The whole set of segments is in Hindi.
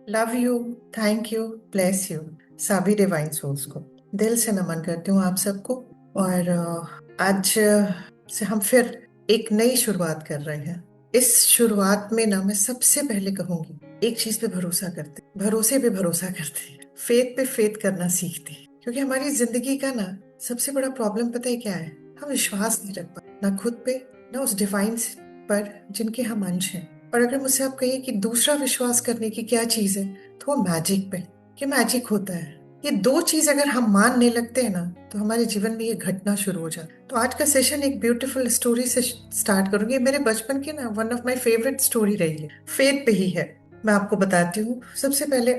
Love you. Thank you. Bless you. सभी डिवाइन सोल्स को दिल से नमन करती हूँ आप सबको। और आज से हम फिर एक नई शुरुआत कर रहे हैं। इस शुरुआत में ना मैं सबसे पहले कहूंगी, एक चीज पे भरोसा करते, भरोसे पे भरोसा करते, फेथ पे फेथ करना सीखते हैं। क्योंकि हमारी जिंदगी का ना सबसे बड़ा प्रॉब्लम पता है क्या है? हम विश्वास नहीं रख पाते, ना खुद पे, ना उस डिवाइन पर जिनके हम अंश हैं। और अगर मुझसे आप कहिए कि दूसरा विश्वास करने की क्या चीज है, तो वो मैजिक पे, कि मैजिक होता है। ये दो चीज अगर हम मानने लगते हैं ना, तो हमारे जीवन में ये घटना शुरू हो जाता है। तो आज का सेशन एक ब्यूटीफुल स्टोरी से स्टार्ट करूंगी। मेरे बचपन की ना one of my favourite story रही है, फेथ पे ही है। मैं आपको बताती हूँ। सबसे पहले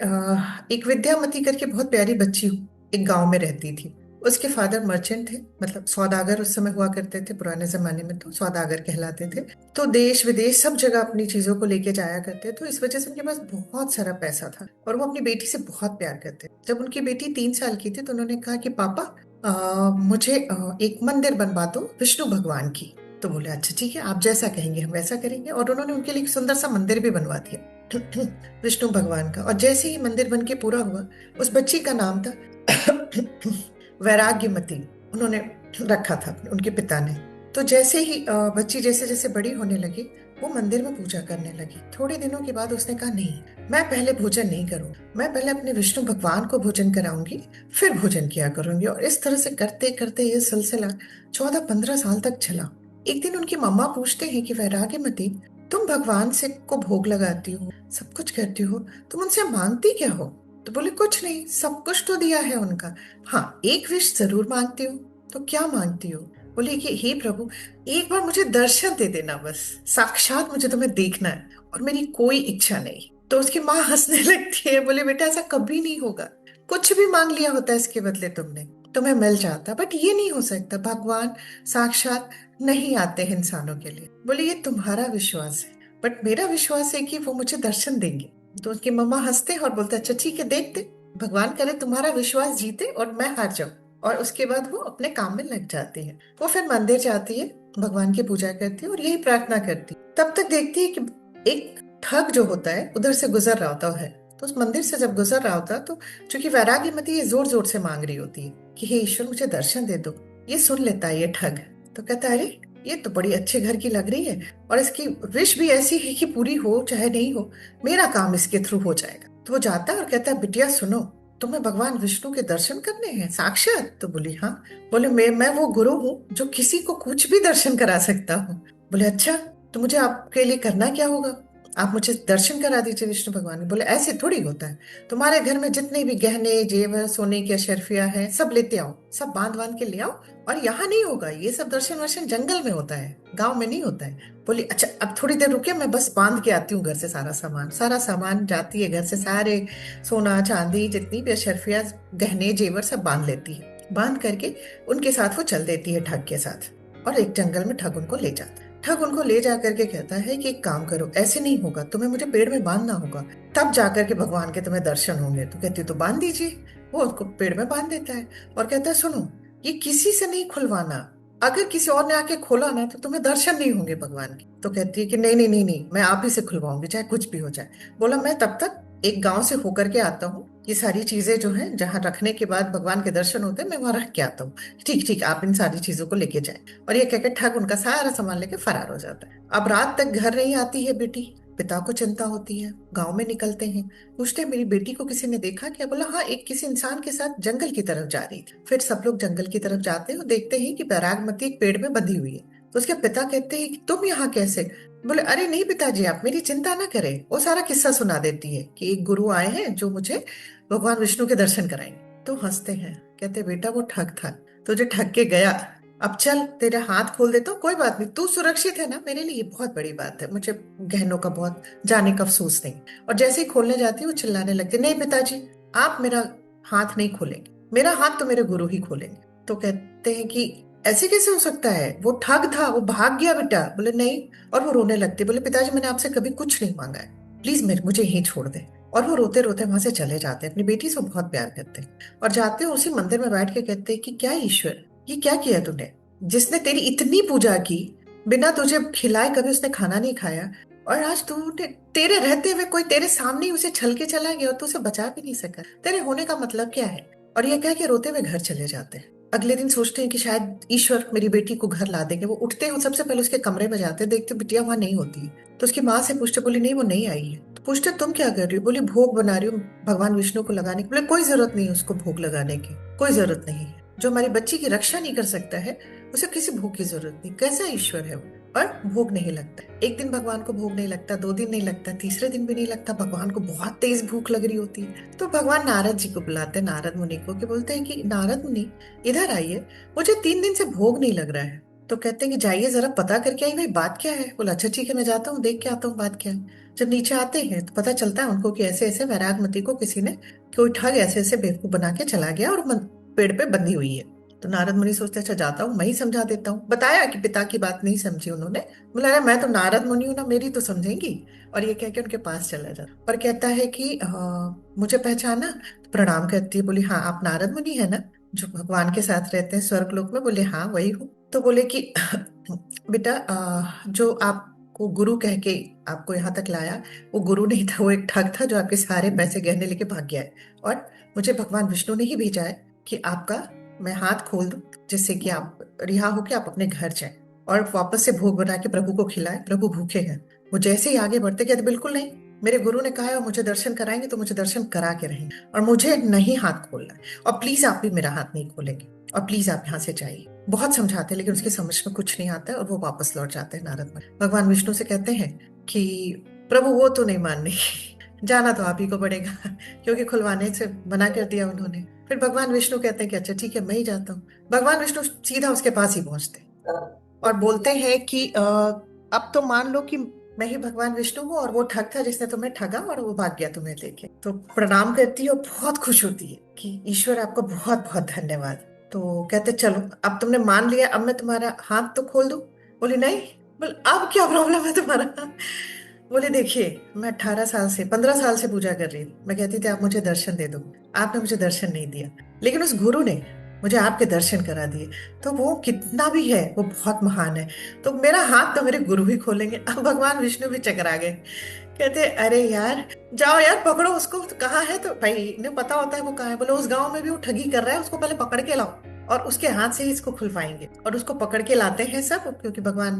एक विद्यामती करके बहुत प्यारी बच्ची हूँ, एक गांव में रहती थी। उसके फादर मर्चेंट थे, मतलब सौदागर उस समय हुआ करते थे। पुराने जमाने में तो सौदागर कहलाते थे। तो देश विदेश सब जगह अपनी चीजों को लेके जाया करते। तो इस वजह से उनके पास बहुत सारा पैसा था और वो अपनी बेटी से बहुत प्यार करते। जब उनकी बेटी 3 साल की थी तो उन्होंने कहा कि पापा, मुझे एक मंदिर बनवा दो विष्णु भगवान की। तो बोले अच्छा ठीक है, आप जैसा कहेंगे हम वैसा करेंगे। और उन्होंने उनके लिए एक सुंदर सा मंदिर भी बनवा दिया विष्णु भगवान का। और जैसे ही मंदिर बन के पूरा हुआ, उस बच्ची का नाम था वैराग्यमती। उन्होंने रखा था उनके पिता ने। तो जैसे ही बच्ची जैसे जैसे बड़ी होने लगी, वो मंदिर में पूजा करने लगी। थोड़े दिनों के बाद उसने कहा नहीं, मैं पहले भोजन नहीं करूँ, मैं पहले अपने विष्णु भगवान को भोजन कराऊंगी, फिर भोजन किया करूंगी। और इस तरह से करते करते ये सिलसिला 14-15 साल तक चला। एक दिन उनकी मम्मा पूछते हैं कि वैराग्यमती, तुम भगवान से को भोग लगाती हो, सब कुछ करती हो, तुम उनसे मांगती क्या हो? तो बोले कुछ नहीं, सब कुछ तो दिया है उनका। हाँ, एक विश जरूर मांगती हूँ। तो क्या मांगती हो? बोले कि हे प्रभु, एक बार मुझे दर्शन दे देना, बस साक्षात मुझे तुम्हें देखना है, और मेरी कोई इच्छा नहीं। तो उसकी माँ हंसने लगती है, बोले बेटा ऐसा कभी नहीं होगा। कुछ भी मांग लिया होता है इसके बदले तुमने, तुम्हें मिल जाता, बट ये नहीं हो सकता। भगवान साक्षात नहीं आते हैं इंसानों के लिए। बोले ये तुम्हारा विश्वास है, बट मेरा विश्वास है कि वो मुझे दर्शन देंगे। तो उसकी मम्मा हंसते हैं और बोलते अच्छा ठीक है, देखते, भगवान करे तुम्हारा विश्वास जीते और मैं हार जाऊं। और उसके बाद वो अपने काम में लग जाती है। वो फिर मंदिर जाती है, भगवान की पूजा करती है और यही प्रार्थना करती है। तब तक देखती है कि एक ठग जो होता है उधर से गुजर रहा होता है। तो उस मंदिर से जब गुजर रहा होता, तो चूंकि वैराग्यमती ये जोर जोर से मांग रही होती है कि हे ईश्वर मुझे दर्शन दे दो, ये सुन लेता है ये ठग। तो कहता है अरे, ये तो बड़ी अच्छे घर की लग रही है, और इसकी विश भी ऐसी है कि पूरी हो चाहे नहीं हो, मेरा काम इसके थ्रू हो जाएगा। तो वो जाता है और कहता है बिटिया सुनो, तुम्हें भगवान विष्णु के दर्शन करने हैं साक्षात? तो बोली हाँ। बोले मैं वो गुरु हूँ जो किसी को कुछ भी दर्शन करा सकता हूँ। बोले अच्छा, तो मुझे आपके लिए करना क्या होगा? आप मुझे दर्शन करा दीजिए विष्णु भगवान के। बोले ऐसे थोड़ी होता है, तुम्हारे घर में जितने भी गहने जेवर सोने की अशर्फिया है सब लेते आओ, सब बांध बांध के ले आओ। और यहाँ नहीं होगा ये सब दर्शन वर्शन, जंगल में होता है, गांव में नहीं होता है। बोली अच्छा अब थोड़ी देर रुके, मैं बस बांध के आती हूँ घर से सारा सामान। सारा सामान जाती है घर से, सारे सोना चांदी जितनी भी अशर्फिया गहने जेवर सब बांध लेती है। बांध करके उनके साथ वो चल देती है ठग के साथ। और एक जंगल में ठग उनको ले जाता है। ठग उनको ले जा करके कहता है कि एक काम करो, ऐसे नहीं होगा, तुम्हें मुझे पेड़ में बांधना होगा, तब जाकर के भगवान के तुम्हें दर्शन होंगे। तो कहती तो बांध दीजिए। वो उसको पेड़ में बांध देता है और कहता है सुनो, ये किसी से नहीं खुलवाना, अगर किसी और ने आके खोला ना तो तुम्हें दर्शन नहीं होंगे भगवान के। तो कहती है कि नहीं नहीं नहीं नहीं, मैं आप ही से खुलवाऊंगी चाहे कुछ भी हो जाए। बोला मैं तब तक एक गांव से होकर के आता हूँ, ये सारी चीजें जो है जहाँ रखने के बाद भगवान के दर्शन होते हैं मैं वहां रख के आता हूँ। ठीक ठीक, आप इन सारी चीजों को लेके जाए। और ये कहकर ठग उनका सारा सामान लेके फरार हो जाता है। अब रात तक घर नहीं आती है बेटी। पिता को चिंता होती है, गांव में निकलते हैं, पूछते हैं मेरी बेटी को किसी ने देखा क्या? बोला हाँ, एक किसी इंसान के साथ जंगल की तरफ जा रही थी। फिर सब लोग जंगल की तरफ जाते हैं और देखते हैं कि बैरागमती एक पेड़ में बंधी हुई है। तो उसके पिता कहते हैं कि तुम यहाँ कैसे? बोले अरे नहीं पिताजी, आप मेरी चिंता ना करें। वो सारा किस्सा सुना देती है कि एक गुरु आए हैं जो मुझे भगवान विष्णु के दर्शन कराएंगे। तो हंसते हैं, कहते बेटा वो ठग था, तुझे ठग के गया। अब चल तेरा हाथ खोल देता हूँ, कोई बात नहीं, तू सुरक्षित है ना, मेरे लिए ये बहुत बड़ी बात है, मुझे गहनों का बहुत जाने का अफसोस नहीं। और जैसे ही खोलने जाती है वो चिल्लाने लगती, नहीं पिताजी, आप मेरा हाथ नहीं खोलेंगे, मेरा हाथ तो मेरे गुरु ही खोलेंगे। तो कहते हैं कि ऐसे कैसे हो सकता है, वो ठग था, वो भाग गया बेटा। बोले नहीं। और वो रोने लगती, बोले पिताजी मैंने आपसे कभी कुछ नहीं मांगा है, प्लीज मेरे मुझे यहीं छोड़ दे। और वो रोते रोते वहां से चले जाते हैं, अपनी बेटी से वो बहुत प्यार करते हैं। और जाते हैं उसी मंदिर में बैठ के कहते हैं कि क्या ईश्वर, ये क्या किया तूने? जिसने तेरी इतनी पूजा की, बिना तुझे खिलाए कभी उसने खाना नहीं खाया, और आज तेरे रहते हुए कोई तेरे सामने ही उसे छल के चला गया और तू उसे बचा भी नहीं सका। तेरे होने का मतलब क्या है? और ये कह के रोते हुए घर चले जाते हैं। अगले दिन सोचते हैं कि शायद ईश्वर मेरी बेटी को घर ला देंगे। वो उठते हैं, सबसे पहले उसके कमरे में जाते हैं, देखते बिटिया वहां नहीं होती है। तो उसकी माँ से पूछते, बोली नहीं वो नहीं आई है। तो पूछते तुम क्या कर रही हो? बोली भोग बना रही हूँ भगवान विष्णु को लगाने की। बोले कोई जरूरत नहीं है उसको भोग लगाने की, कोई जरूरत नहीं है। जो हमारी बच्ची की रक्षा नहीं कर सकता है उसे किसी भोग की जरूरत नहीं। कैसा ईश्वर है वो? और भोग नहीं लगता। एक दिन भगवान को भोग नहीं लगता, 2 दिन नहीं लगता, तीसरे दिन भी नहीं लगता। भगवान को बहुत तेज भूख लग रही होती है। तो भगवान नारद जी को बुलाते हैं, नारद मुनि को, कि बोलते हैं कि नारद मुनि इधर आइए, मुझे 3 दिन से भोग नहीं लग रहा है। तो कहते हैं कि जाइए जरा पता करके आई भाई बात क्या है। बोला अच्छा ठीक है मैं जाता हूँ देख के आता हूँ बात क्या है। जब नीचे आते हैं तो पता चलता है उनको कि ऐसे ऐसे वैरागमती को किसी ने, कोई ठग ऐसे ऐसे बेवकूफ बना के चला गया और पेड़ पे बंधी हुई है। तो नारद मुनि सोचते अच्छा जाता हूँ मैं ही समझा देता हूँ। बताया कि पिता की बात नहीं समझी उन्होंने। बोला अरे मैं तो नारद मुनि हूं ना, मेरी तो समझेंगी। और ये कह के उनके पास चला जाता और कहता है कि मुझे पहचाना? तो प्रणाम करती है, बोली हाँ आप नारद मुनि है ना, जो भगवान के साथ रहते हैं स्वर्ग लोक में? बोले हाँ वही हूँ। तो बोले कि बेटा जो आपको गुरु कह के आपको यहाँ तक लाया, वो गुरु नहीं था, वो एक ठग था जो आपके सारे पैसे गहने लेके भाग गया है। और मुझे भगवान विष्णु ने ही भेजा है कि आपका मैं हाथ खोल दूं, जिससे कि आप रिहा होके आप अपने घर जाएं और वापस से भोग बना के प्रभु को खिलाएं। प्रभु भूखे हैं। वो जैसे ही आगे बढ़ते कहते बिल्कुल नहीं, मेरे गुरु ने कहा है और मुझे दर्शन कराएंगे तो मुझे दर्शन करा के रहेंगे, और मुझे नहीं हाथ खोलना है। और प्लीज आप भी मेरा हाथ नहीं खोलेंगे, और प्लीज आप यहाँ से जाइए। बहुत समझाते हैं लेकिन उसकी समझ में कुछ नहीं आता है और वो वापस लौट जाते हैं। नारद मुनि भगवान विष्णु से कहते हैं कि प्रभु वो तो नहीं मानने की, जाना तो आप ही को पड़ेगा क्योंकि खुलवाने से मना कर दिया उन्होंने। फिर भगवान विष्णु कहते हैं कि अच्छा ठीक है मैं ही जाता हूँ। भगवान विष्णु सीधा उसके पास ही पहुंचते हैं और बोलते हैं कि अब तो मान लो कि मैं ही भगवान विष्णु हूँ और वो ठग था जिसने तुम्हें ठगा और वो भाग गया तुम्हें लेके। तो प्रणाम करती है और बहुत खुश होती है कि ईश्वर आपको बहुत बहुत धन्यवाद। तो कहते चलो अब तुमने मान लिया, अब मैं तुम्हारा हाथ तो खोल दूं? बोली नहीं। बोले अब क्या प्रॉब्लम है तुम्हारा? बोले देखिए मैं 18 साल से 15 साल से पूजा कर रही हूँ। मैं कहती थी आप मुझे दर्शन दे दो, आपने मुझे दर्शन नहीं दिया, लेकिन उस गुरु ने मुझे आपके दर्शन करा दिए। तो वो कितना भी है वो बहुत महान है। तो मेरा हाथ तो मेरे गुरु ही खोलेंगे। अब भगवान विष्णु भी चकरा गए। कहते अरे यार जाओ यार पकड़ो उसको, तो कहाँ है? तो भाई इन्हें पता होता है वो कहाँ है। बोले उस गांव में भी वो ठगी कर रहा है, उसको पहले पकड़ के लाओ और उसके हाथ से ही इसको खुलवाएंगे। और उसको पकड़ के लाते हैं सब, क्योंकि भगवान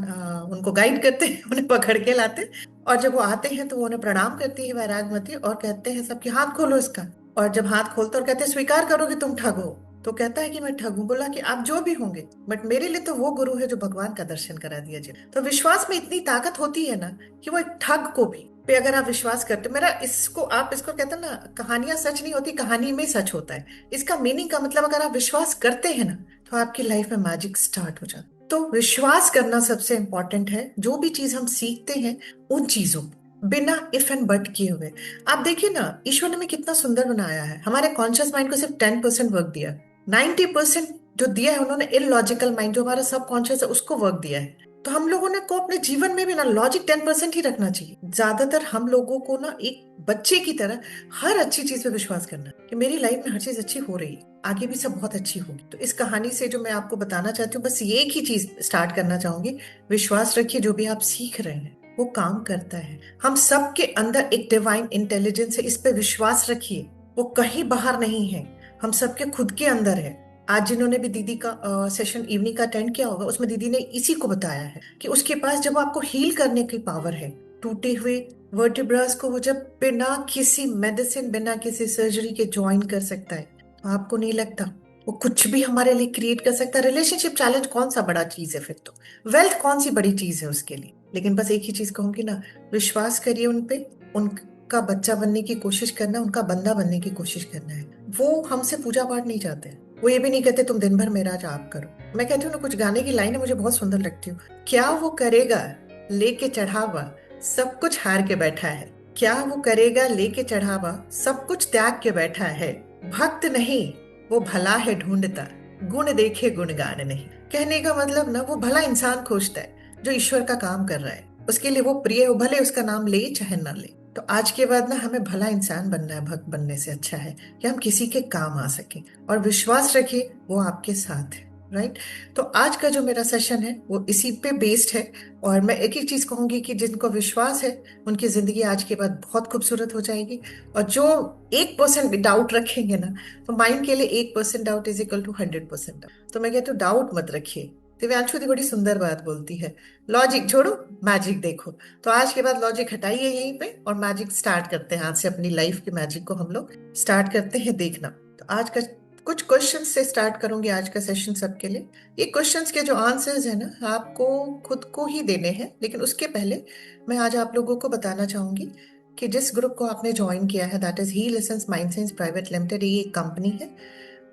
उनको गाइड करते हैं उन्हें पकड़ के लाते हैं। और जब वो आते हैं तो वो उन्हें प्रणाम करती है वैरागमती और कहते हैं सब कि हाथ खोलो इसका। और जब हाथ खोलते और कहते हैं स्वीकार करो कि तुम ठग हो? तो कहता है कि मैं ठग हूं। बोला कि आप जो भी होंगे बट मेरे लिए तो वो गुरु है जो भगवान का दर्शन करा दिया जी। तो विश्वास में इतनी ताकत होती है ना कि वो एक ठग को भी पे अगर आप विश्वास करते हो, मेरा इसको आप इसको कहते हैं ना कहानियां सच नहीं होती, कहानी में सच होता है। इसका मीनिंग का मतलब अगर आप विश्वास करते हैं ना तो आपकी लाइफ में मैजिक स्टार्ट हो जाता है। तो विश्वास करना सबसे इंपॉर्टेंट है। जो भी चीज हम सीखते हैं उन चीजों बिना इफ एंड बट किए हुए। आप देखिए ना ईश्वर ने हमें कितना सुंदर बनाया है। हमारे कॉन्शियस माइंड को सिर्फ 10% वर्क दिया, 90% जो दिया है उन्होंने इलॉजिकल माइंड जो हमारा सब कॉन्शियस है उसको वर्क दिया है। तो हम लोगों ने को अपने जीवन में भी ना लॉजिक 10% ही रखना चाहिए। ज्यादातर हम लोगों को ना एक बच्चे की तरह हर अच्छी चीज पे विश्वास करना कि मेरी लाइफ में हर चीज अच्छी हो रही है, आगे भी सब बहुत अच्छी होगी। तो इस कहानी से जो मैं आपको बताना चाहती हूँ बस ये एक ही चीज स्टार्ट करना चाहूंगी। विश्वास रखिए जो भी आप सीख रहे हैं वो काम करता है। हम सबके अंदर एक डिवाइन इंटेलिजेंस है, इस पे विश्वास रखिए। वो कहीं बाहर नहीं है, हम सबके खुद के अंदर है। आज जिन्होंने भी दीदी का सेशन इवनिंग का अटेंड किया होगा उसमें दीदी ने इसी को बताया है कि उसके पास जब आपको हील करने की पावर है, टूटे हुए वर्टिब्रास को वो जब बिना किसी मेडिसिन बिना किसी सर्जरी के ज्वाइन कर सकता है, तो आपको नहीं लगता वो कुछ भी हमारे लिए क्रिएट कर सकता है? रिलेशनशिप चैलेंज कौन सा बड़ा चीज है फिर तो? वेल्थ कौन सी बड़ी चीज है उसके लिए? लेकिन बस एक ही चीज कहूंगी ना, विश्वास करिए उन पे। उनका बच्चा बनने की कोशिश करना, उनका बंदा बनने की कोशिश करना है। वो हमसे पूजा पाठ नहीं चाहते। वो ये भी नहीं कहते तुम दिन भर मेरा जाप करो। मैं कहती हूँ ना कुछ गाने की लाइन है मुझे बहुत सुंदर लगती हूँ। क्या वो करेगा लेके चढ़ावा, सब कुछ हार के बैठा है। क्या वो करेगा लेके चढ़ावा, सब कुछ त्याग के बैठा है। भक्त नहीं वो भला है ढूंढता, गुण देखे गुणगान नहीं। कहने का मतलब ना वो भला इंसान खोजता है जो ईश्वर का काम कर रहा है, उसके लिए वो प्रिय हो, भले उसका नाम ले चाहे ना ले। तो आज के बाद ना हमें भला इंसान बनना है। भक्त बनने से अच्छा है कि हम किसी के काम आ सके। और विश्वास रखिए वो आपके साथ है। राइट। तो आज का जो मेरा सेशन है वो इसी पे बेस्ड है। और मैं एक ही चीज कहूंगी कि जिनको विश्वास है उनकी जिंदगी आज के बाद बहुत खूबसूरत हो जाएगी। और जो 1% भी डाउट रखेंगे ना, तो माइंड के लिए 1% doubt is equal to 100% doubt. तो मैं कहती हूँ डाउट मत रखिए। दिव्यांशु दी बड़ी सुंदर बात बोलती है, लॉजिक छोड़ो, मैजिक देखो। तो आज के बाद लॉजिक हटाइए यहीं पे और मैजिक स्टार्ट करते हैं। आज से अपनी लाइफ के मैजिक को हम लोग स्टार्ट करते हैं देखना। तो आज का कुछ क्वेश्चन से स्टार्ट करूंगी आज का सेशन सबके लिए। ये क्वेश्चंस के जो आंसर्स है ना, आपको खुद को ही देने हैं। लेकिन उसके पहले मैं आज आप लोगों को बताना चाहूंगी कि जिस ग्रुप को आपने ज्वाइन किया है, that is he lessons mind science private limited. ये एक कंपनी है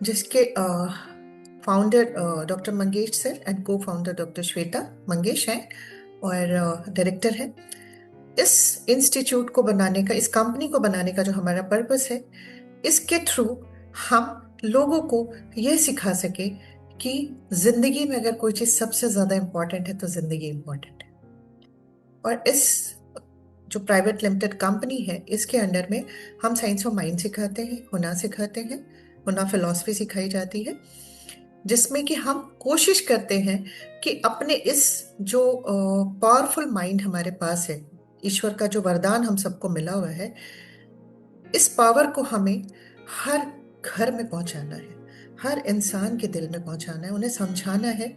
जिसके founder doctor Mangesh sir and को फाउंडर डॉक्टर श्वेता मंगेश हैं और डायरेक्टर हैं। इस इंस्टीट्यूट को बनाने का, इस कंपनी को बनाने का जो हमारा पर्पस है, इसके थ्रू हम लोगों को यह सिखा सके कि जिंदगी में अगर कोई चीज सबसे ज्यादा इंपॉर्टेंट है तो जिंदगी इंपॉर्टेंट है। और इस जो प्राइवेट लिमिटेड कंपनी है, इसके अंडर में हम साइंस ऑफ माइंड सिखाते हैं, हुनर सिखाते हैं, हुनर फिलॉसफी सिखाई जाती है, जिसमें कि हम कोशिश करते हैं कि अपने इस जो पावरफुल माइंड हमारे पास है, ईश्वर का जो वरदान हम सबको मिला हुआ है, इस पावर को हमें हर घर में पहुंचाना है, हर इंसान के दिल में पहुंचाना है, उन्हें समझाना है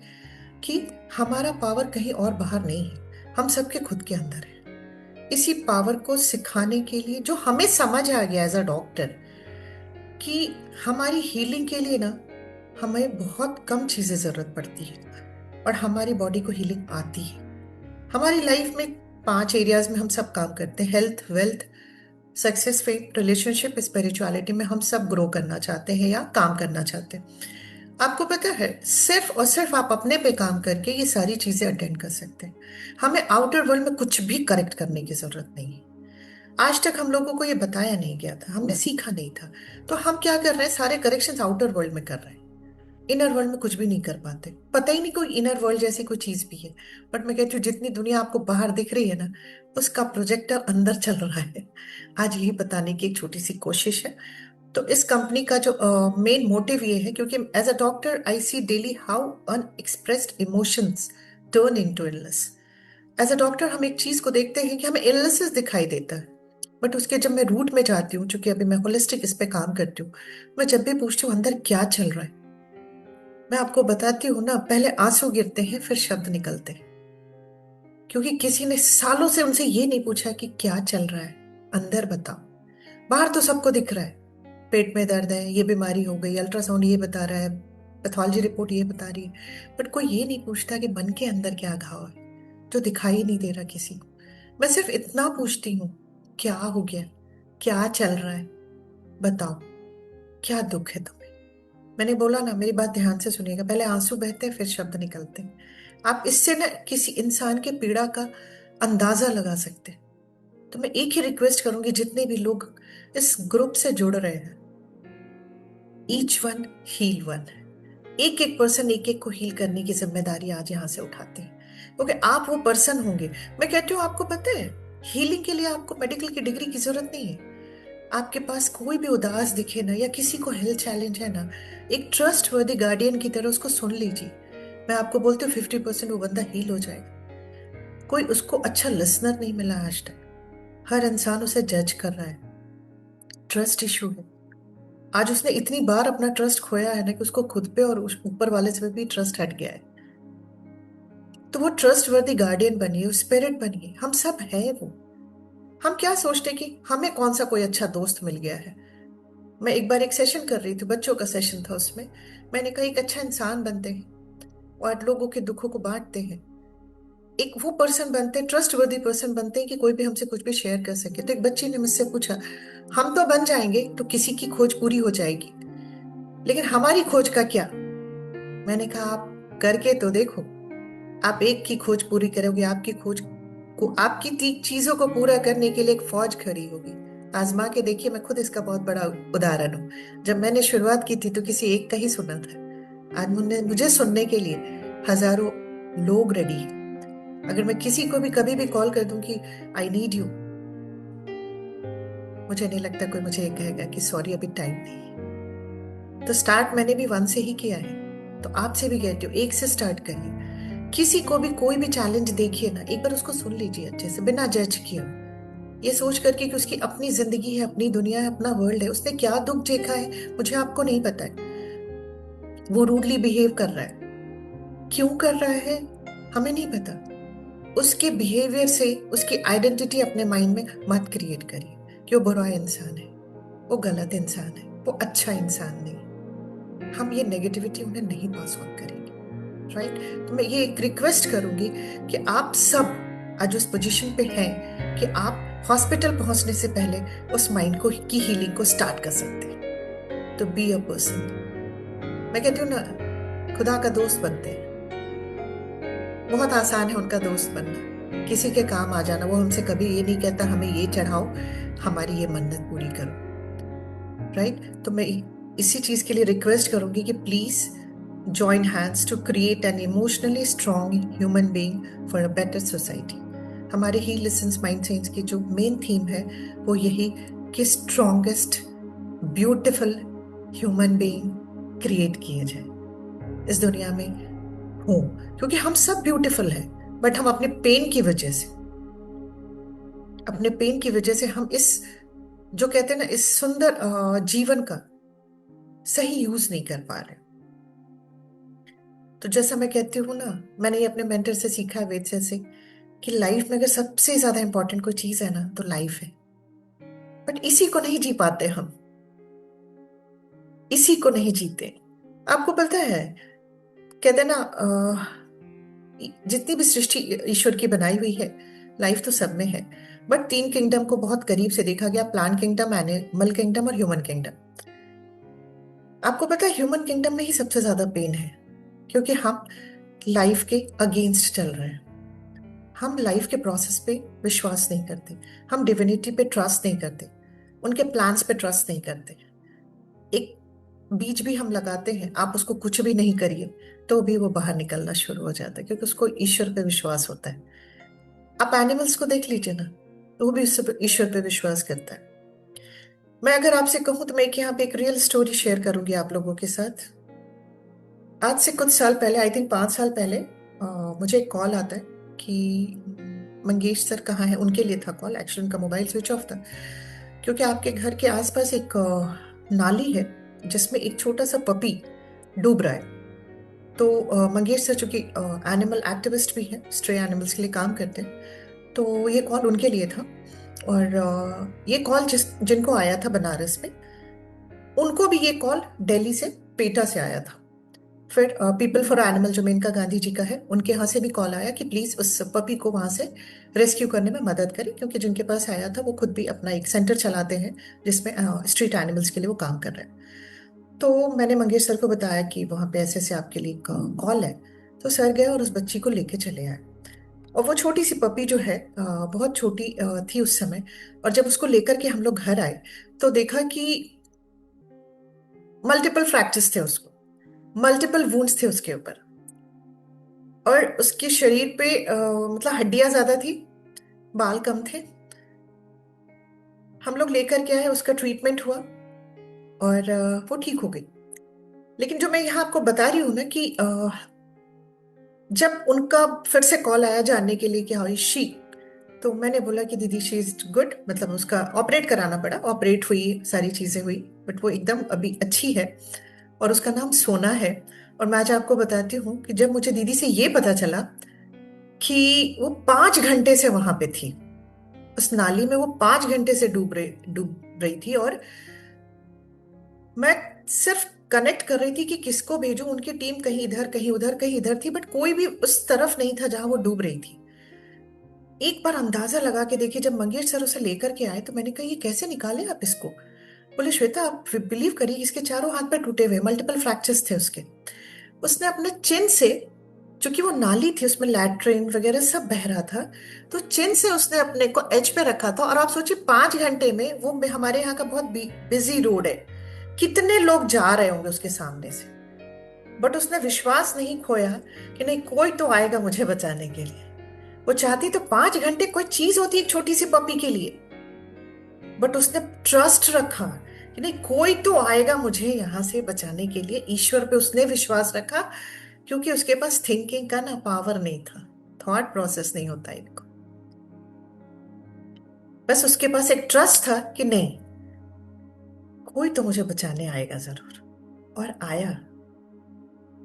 कि हमारा पावर कहीं और बाहर नहीं है, हम सबके खुद के अंदर है। इसी पावर को सिखाने के लिए जो हमें समझ आ गया एज अ डॉक्टर कि हमारी हीलिंग के लिए ना हमें बहुत कम चीजें जरूरत पड़ती है और हमारी बॉडी को हीलिंग आती है। हमारी लाइफ में 5 एरियाज में हम सब काम करते हैं, health, wealth, success, fame, relationship, spirituality में हम सब ग्रो करना चाहते हैं या काम करना चाहते हैं। आपको पता है, सिर्फ और सिर्फ आप अपने पे काम करके ये सारी चीजें अटेंड कर सकते हैं। हमें आउटर वर्ल्ड में कुछ भी करेक्ट करने की जरूरत नहीं है। आज तक हम लोगों को ये बताया नहीं गया था, हमने सीखा नहीं था। तो हम क्या कर रहे हैं, सारे करेक्शंस आउटर वर्ल्ड में कर रहे हैं, इनर वर्ल्ड में कुछ भी नहीं कर पाते। पता ही नहीं कोई इनर वर्ल्ड जैसी कोई चीज भी है। बट मैं कहती हूँ जितनी दुनिया आपको बाहर दिख रही है ना, उसका प्रोजेक्टर अंदर चल रहा है। आज यही बताने की एक छोटी सी कोशिश है। तो इस कंपनी का जो मेन मोटिव ये है, क्योंकि as a doctor I see daily how unexpressed emotions turn into illness. As a doctor हम एक चीज को देखते हैं कि हमें इलनेसेस दिखाई देता है, बट उसके जब मैं रूट में जाती हूँ, चूंकि अभी मैं होलिस्टिक इस पे काम करती हूँ, मैं जब भी पूछती हूँ अंदर क्या चल रहा है, मैं आपको बताती हूँ ना, पहले आंसू गिरते हैं फिर शब्द निकलते हैं। क्योंकि किसी ने सालों से उनसे ये नहीं पूछा कि क्या चल रहा है, अंदर बताओ। बाहर तो सबको दिख रहा है, पेट में दर्द है, ये बीमारी हो गई, अल्ट्रासाउंड ये बता रहा है, पैथोलॉजी रिपोर्ट ये बता रही है, बट कोई ये नहीं पूछता कि मन के अंदर क्या घाव है जो दिखाई नहीं दे रहा किसी को। मैं सिर्फ इतना पूछती हूँ, क्या हो गया, क्या चल रहा है, बताओ, क्या दुख है तुम्हें। मैंने बोला ना, मेरी बात ध्यान से सुनिएगा, पहले आंसू बहते हैं फिर शब्द निकलते हैं। आप इससे ना किसी इंसान के पीड़ा का अंदाजा लगा सकते हैं। तो मैं एक ही रिक्वेस्ट करूंगी, जितने भी लोग इस ग्रुप से जुड़ रहे हैं, ईच वन हील वन, एक एक पर्सन एक एक को हील करने की जिम्मेदारी आज यहाँ से उठाते हैं, क्योंकि आप वो पर्सन होंगे। मैं कहती हूँ, आपको पता है, हीलिंग के लिए आपको मेडिकल की डिग्री की जरूरत नहीं है। आपके पास कोई भी उदास दिखे ना, या किसी को हेल्थ चैलेंज है ना, एक ट्रस्ट वर्दी गार्डियन की तरह उसको सुन लीजिए। मैं आपको बोलती हूँ 50% वो बंदा हील हो जाएगा। कोई उसको अच्छा लिसनर नहीं मिला आज तक, हर इंसान उसे जज कर रहा है। ट्रस्ट इशू है। आज उसने इतनी बार अपना ट्रस्ट खोया है ना कि उसको खुद पे और उस ऊपर वाले से भी ट्रस्ट हट गया है। तो वो ट्रस्ट वर्दी गार्डियन बनिए, स्पिरिट बनिए, हम सब है वो। हम क्या सोचते कि हमें कौन सा कोई अच्छा दोस्त मिल गया है। मैं एक बार एक सेशन कर रही थी, बच्चों का सेशन था, उसमें मैंने कहा एक अच्छा इंसान बनते हैं और लोगों के दुखों को बांटते हैं, एक वो पर्सन बनते हैं, ट्रस्ट वर्दी पर्सन बनते हैं कि कोई भी हमसे कुछ भी शेयर कर सके। तो एक बच्ची ने मुझसे पूछा, हम तो बन जाएंगे तो किसी की खोज पूरी हो जाएगी, लेकिन हमारी खोज का क्या। मैंने कहा आप करके तो देखो, आप एक की खोज पूरी करोगे, आपकी खोज को, आपकी चीजों को पूरा करने के लिए एक फौज खड़ी होगी। आजमा के देखिए, मैं खुद इसका बहुत बड़ा उदाहरण हूँ। जब मैंने शुरुआत की थी तो किसी एक का ही सुना था, आज मुझे सुनने के लिए हजारों लोग रेडी हैं। अगर मैं किसी को भी कभी भी कॉल कर दूं कि आई नीड यू, मुझे नहीं लगता कोई मुझे ये कहेगा कि सॉरी अभी टाइम नहीं है। तो स्टार्ट मैंने भी 1 से ही किया है। तो आपसे भी कहती हूँ, एक से स्टार्ट करिए। किसी को भी कोई भी चैलेंज देखिए ना, एक बार उसको सुन लीजिए अच्छे से, बिना जज किए, ये सोच करके कि उसकी अपनी जिंदगी है, अपनी दुनिया है, अपना वर्ल्ड है, उसने क्या दुख देखा है मुझे आपको नहीं पता है। वो रूडली बिहेव कर रहा है, क्यों कर रहा है हमें नहीं पता। उसके बिहेवियर से उसकी आइडेंटिटी अपने माइंड में मत क्रिएट करिए कि वो बुरा इंसान है, वो गलत इंसान है, वो अच्छा इंसान नहीं है। हम ये नेगेटिविटी उन्हें नहीं पास ऑन करेंगे, राइट। तो मैं ये एक रिक्वेस्ट करूंगी कि आप सब आज उस पोजीशन पे हैं कि आप हॉस्पिटल पहुंचने से पहले उस माइंड को की हीलिंग को स्टार्ट कर सकते हैं। तो बी अ पर्सन, मैं कहती हूँ ना, खुदा का दोस्त बनते हैं। बहुत आसान है उनका दोस्त बनना, किसी के काम आ जाना। वो हमसे कभी ये नहीं कहता हमें ये चढ़ाओ, हमारी ये मन्नत पूरी करो, राइट। तो मैं इसी चीज के लिए रिक्वेस्ट करूंगी कि please join hands to create an emotionally strong human being for a better society। हमारे ही लिसन्स माइंड साइंस की जो मेन थीम है वो यही कि strongest beautiful human being create किए जाए इस दुनिया में हो, क्योंकि हम सब ब्यूटीफुल हैं, बट हम अपने पेन की वजह से, अपने पेन की वजह से हम इस, जो कहते हैं ना, इस सुंदर जीवन का सही यूज नहीं कर पा रहे। तो जैसा मैं कहती हूँ ना, मैंने ये अपने मेंटर से सीखा है, वेद से कि लाइफ में अगर सबसे ज्यादा इंपॉर्टेंट कोई चीज है ना तो लाइफ है। बट इसी को नहीं जी पाते हम, इसी को नहीं जीते। आपको पता है, कहते हैं ना, जितनी भी सृष्टि ईश्वर की बनाई हुई है, लाइफ तो सब में है, बट तीन किंगडम को बहुत करीब से देखा गया, प्लांट किंगडम, एनिमल किंगडम और ह्यूमन किंगडम। आपको पता है ह्यूमन किंगडम में ही सबसे ज्यादा पेन है, क्योंकि हम लाइफ के अगेंस्ट चल रहे हैं। हम लाइफ के प्रोसेस पे विश्वास नहीं करते, हम डिविनिटी पे ट्रस्ट नहीं करते, उनके प्लान्स पे ट्रस्ट नहीं करते। एक बीज भी हम लगाते हैं, आप उसको कुछ भी नहीं करिए तो भी वो बाहर निकलना शुरू हो जाता है, क्योंकि उसको ईश्वर पे विश्वास होता है। आप एनिमल्स को देख लीजिए ना, तो वो भी ईश्वर पे विश्वास करता है। मैं अगर आपसे कहूं तो मैं यहाँ पे एक रियल स्टोरी शेयर करूंगी आप लोगों के साथ। आज से कुछ साल पहले, आई थिंक 5 साल पहले, मुझे एक कॉल आता है कि मंगेश सर कहाँ हैं। उनके लिए था कॉल, एक्चुअली उनका मोबाइल स्विच ऑफ था, क्योंकि आपके घर के आसपास एक नाली है जिसमें एक छोटा सा पपी डूब रहा है। तो मंगेश सर चूंकि एनिमल एक्टिविस्ट भी हैं, स्ट्रे एनिमल्स के लिए काम करते हैं, तो ये कॉल उनके लिए था। और ये कॉल जिनको आया था बनारस में, उनको भी ये कॉल दिल्ली से, पेटा से आया था। फिर पीपल फॉर एनिमल, जो मेनका गांधी जी का है, उनके यहाँ से भी कॉल आया कि प्लीज उस पपी को वहां से रेस्क्यू करने में मदद करें, क्योंकि जिनके पास आया था वो खुद भी अपना एक सेंटर चलाते हैं जिसमें स्ट्रीट एनिमल्स के लिए वो काम कर रहे हैं। तो मैंने मंगेश सर को बताया कि वहां पे ऐसे ऐसे आपके लिए कॉल है। तो सर गए और उस बच्ची को लेके चले आए। और वो छोटी सी पपी जो है, बहुत छोटी थी उस समय। और जब उसको लेकर के हम लोग घर आए तो देखा कि मल्टीपल फ्रैक्चर्स थे, उसको मल्टीपल वुंड्स थे उसके ऊपर, और उसके शरीर पे मतलब हड्डियां ज्यादा थी, बाल कम थे। हम लोग लेकर के आए, उसका ट्रीटमेंट हुआ और वो ठीक हो गई। लेकिन जो मैं यहाँ आपको बता रही हूँ ना कि जब उनका फिर से कॉल आया जानने के लिए कि हाउ इज शी, तो मैंने बोला कि दीदी शी इज गुड, मतलब उसका ऑपरेट कराना पड़ा, ऑपरेट हुई, सारी चीजें हुई, बट वो एकदम अभी अच्छी है। और उसका नाम सोना है। और मैं आज आपको बताती हूँ कि जब मुझे दीदी से ये पता चला कि वो 5 घंटे से वहां पे थी, उस नाली में वो 5 घंटे से डूब रही थी, और मैं सिर्फ कनेक्ट कर रही थी कि किसको भेजूं। उनकी टीम कहीं इधर कहीं उधर कहीं इधर थी, बट कोई भी उस तरफ नहीं था जहां वो डूब रही थी। एक बार अंदाजा लगा के देखिए, जब मंगेश सर उसे लेकर के आए तो मैंने कहा ये कैसे निकाले आप इसको। बोले श्वेता आप बिलीव करिए, इसके चारों हाथ पैर टूटे हुए, मल्टीपल फ्रैक्चर्स थे उसके। उसने अपने चिन से, क्योंकि वो नाली थी उसमें लैट्रिन वगैरह सब बह रहा था, तो चिन से उसने अपने को एज पे रखा था। और आप सोचिए 5 घंटे में, वो हमारे यहाँ का बहुत बिजी रोड है, कितने लोग जा रहे होंगे उसके सामने से, बट उसने विश्वास नहीं खोया कि नहीं, कोई तो आएगा मुझे बचाने के लिए। वो चाहती तो 5 घंटे कोई चीज होती एक छोटी सी पपी के लिए, बट उसने ट्रस्ट रखा कि नहीं, कोई तो आएगा मुझे यहाँ से बचाने के लिए। ईश्वर पे उसने विश्वास रखा, क्योंकि उसके पास थिंकिंग का ना पावर नहीं था, थॉट प्रोसेस नहीं होता इनको। बस उसके पास एक ट्रस्ट था कि नहीं, कोई तो मुझे बचाने आएगा जरूर। और आया,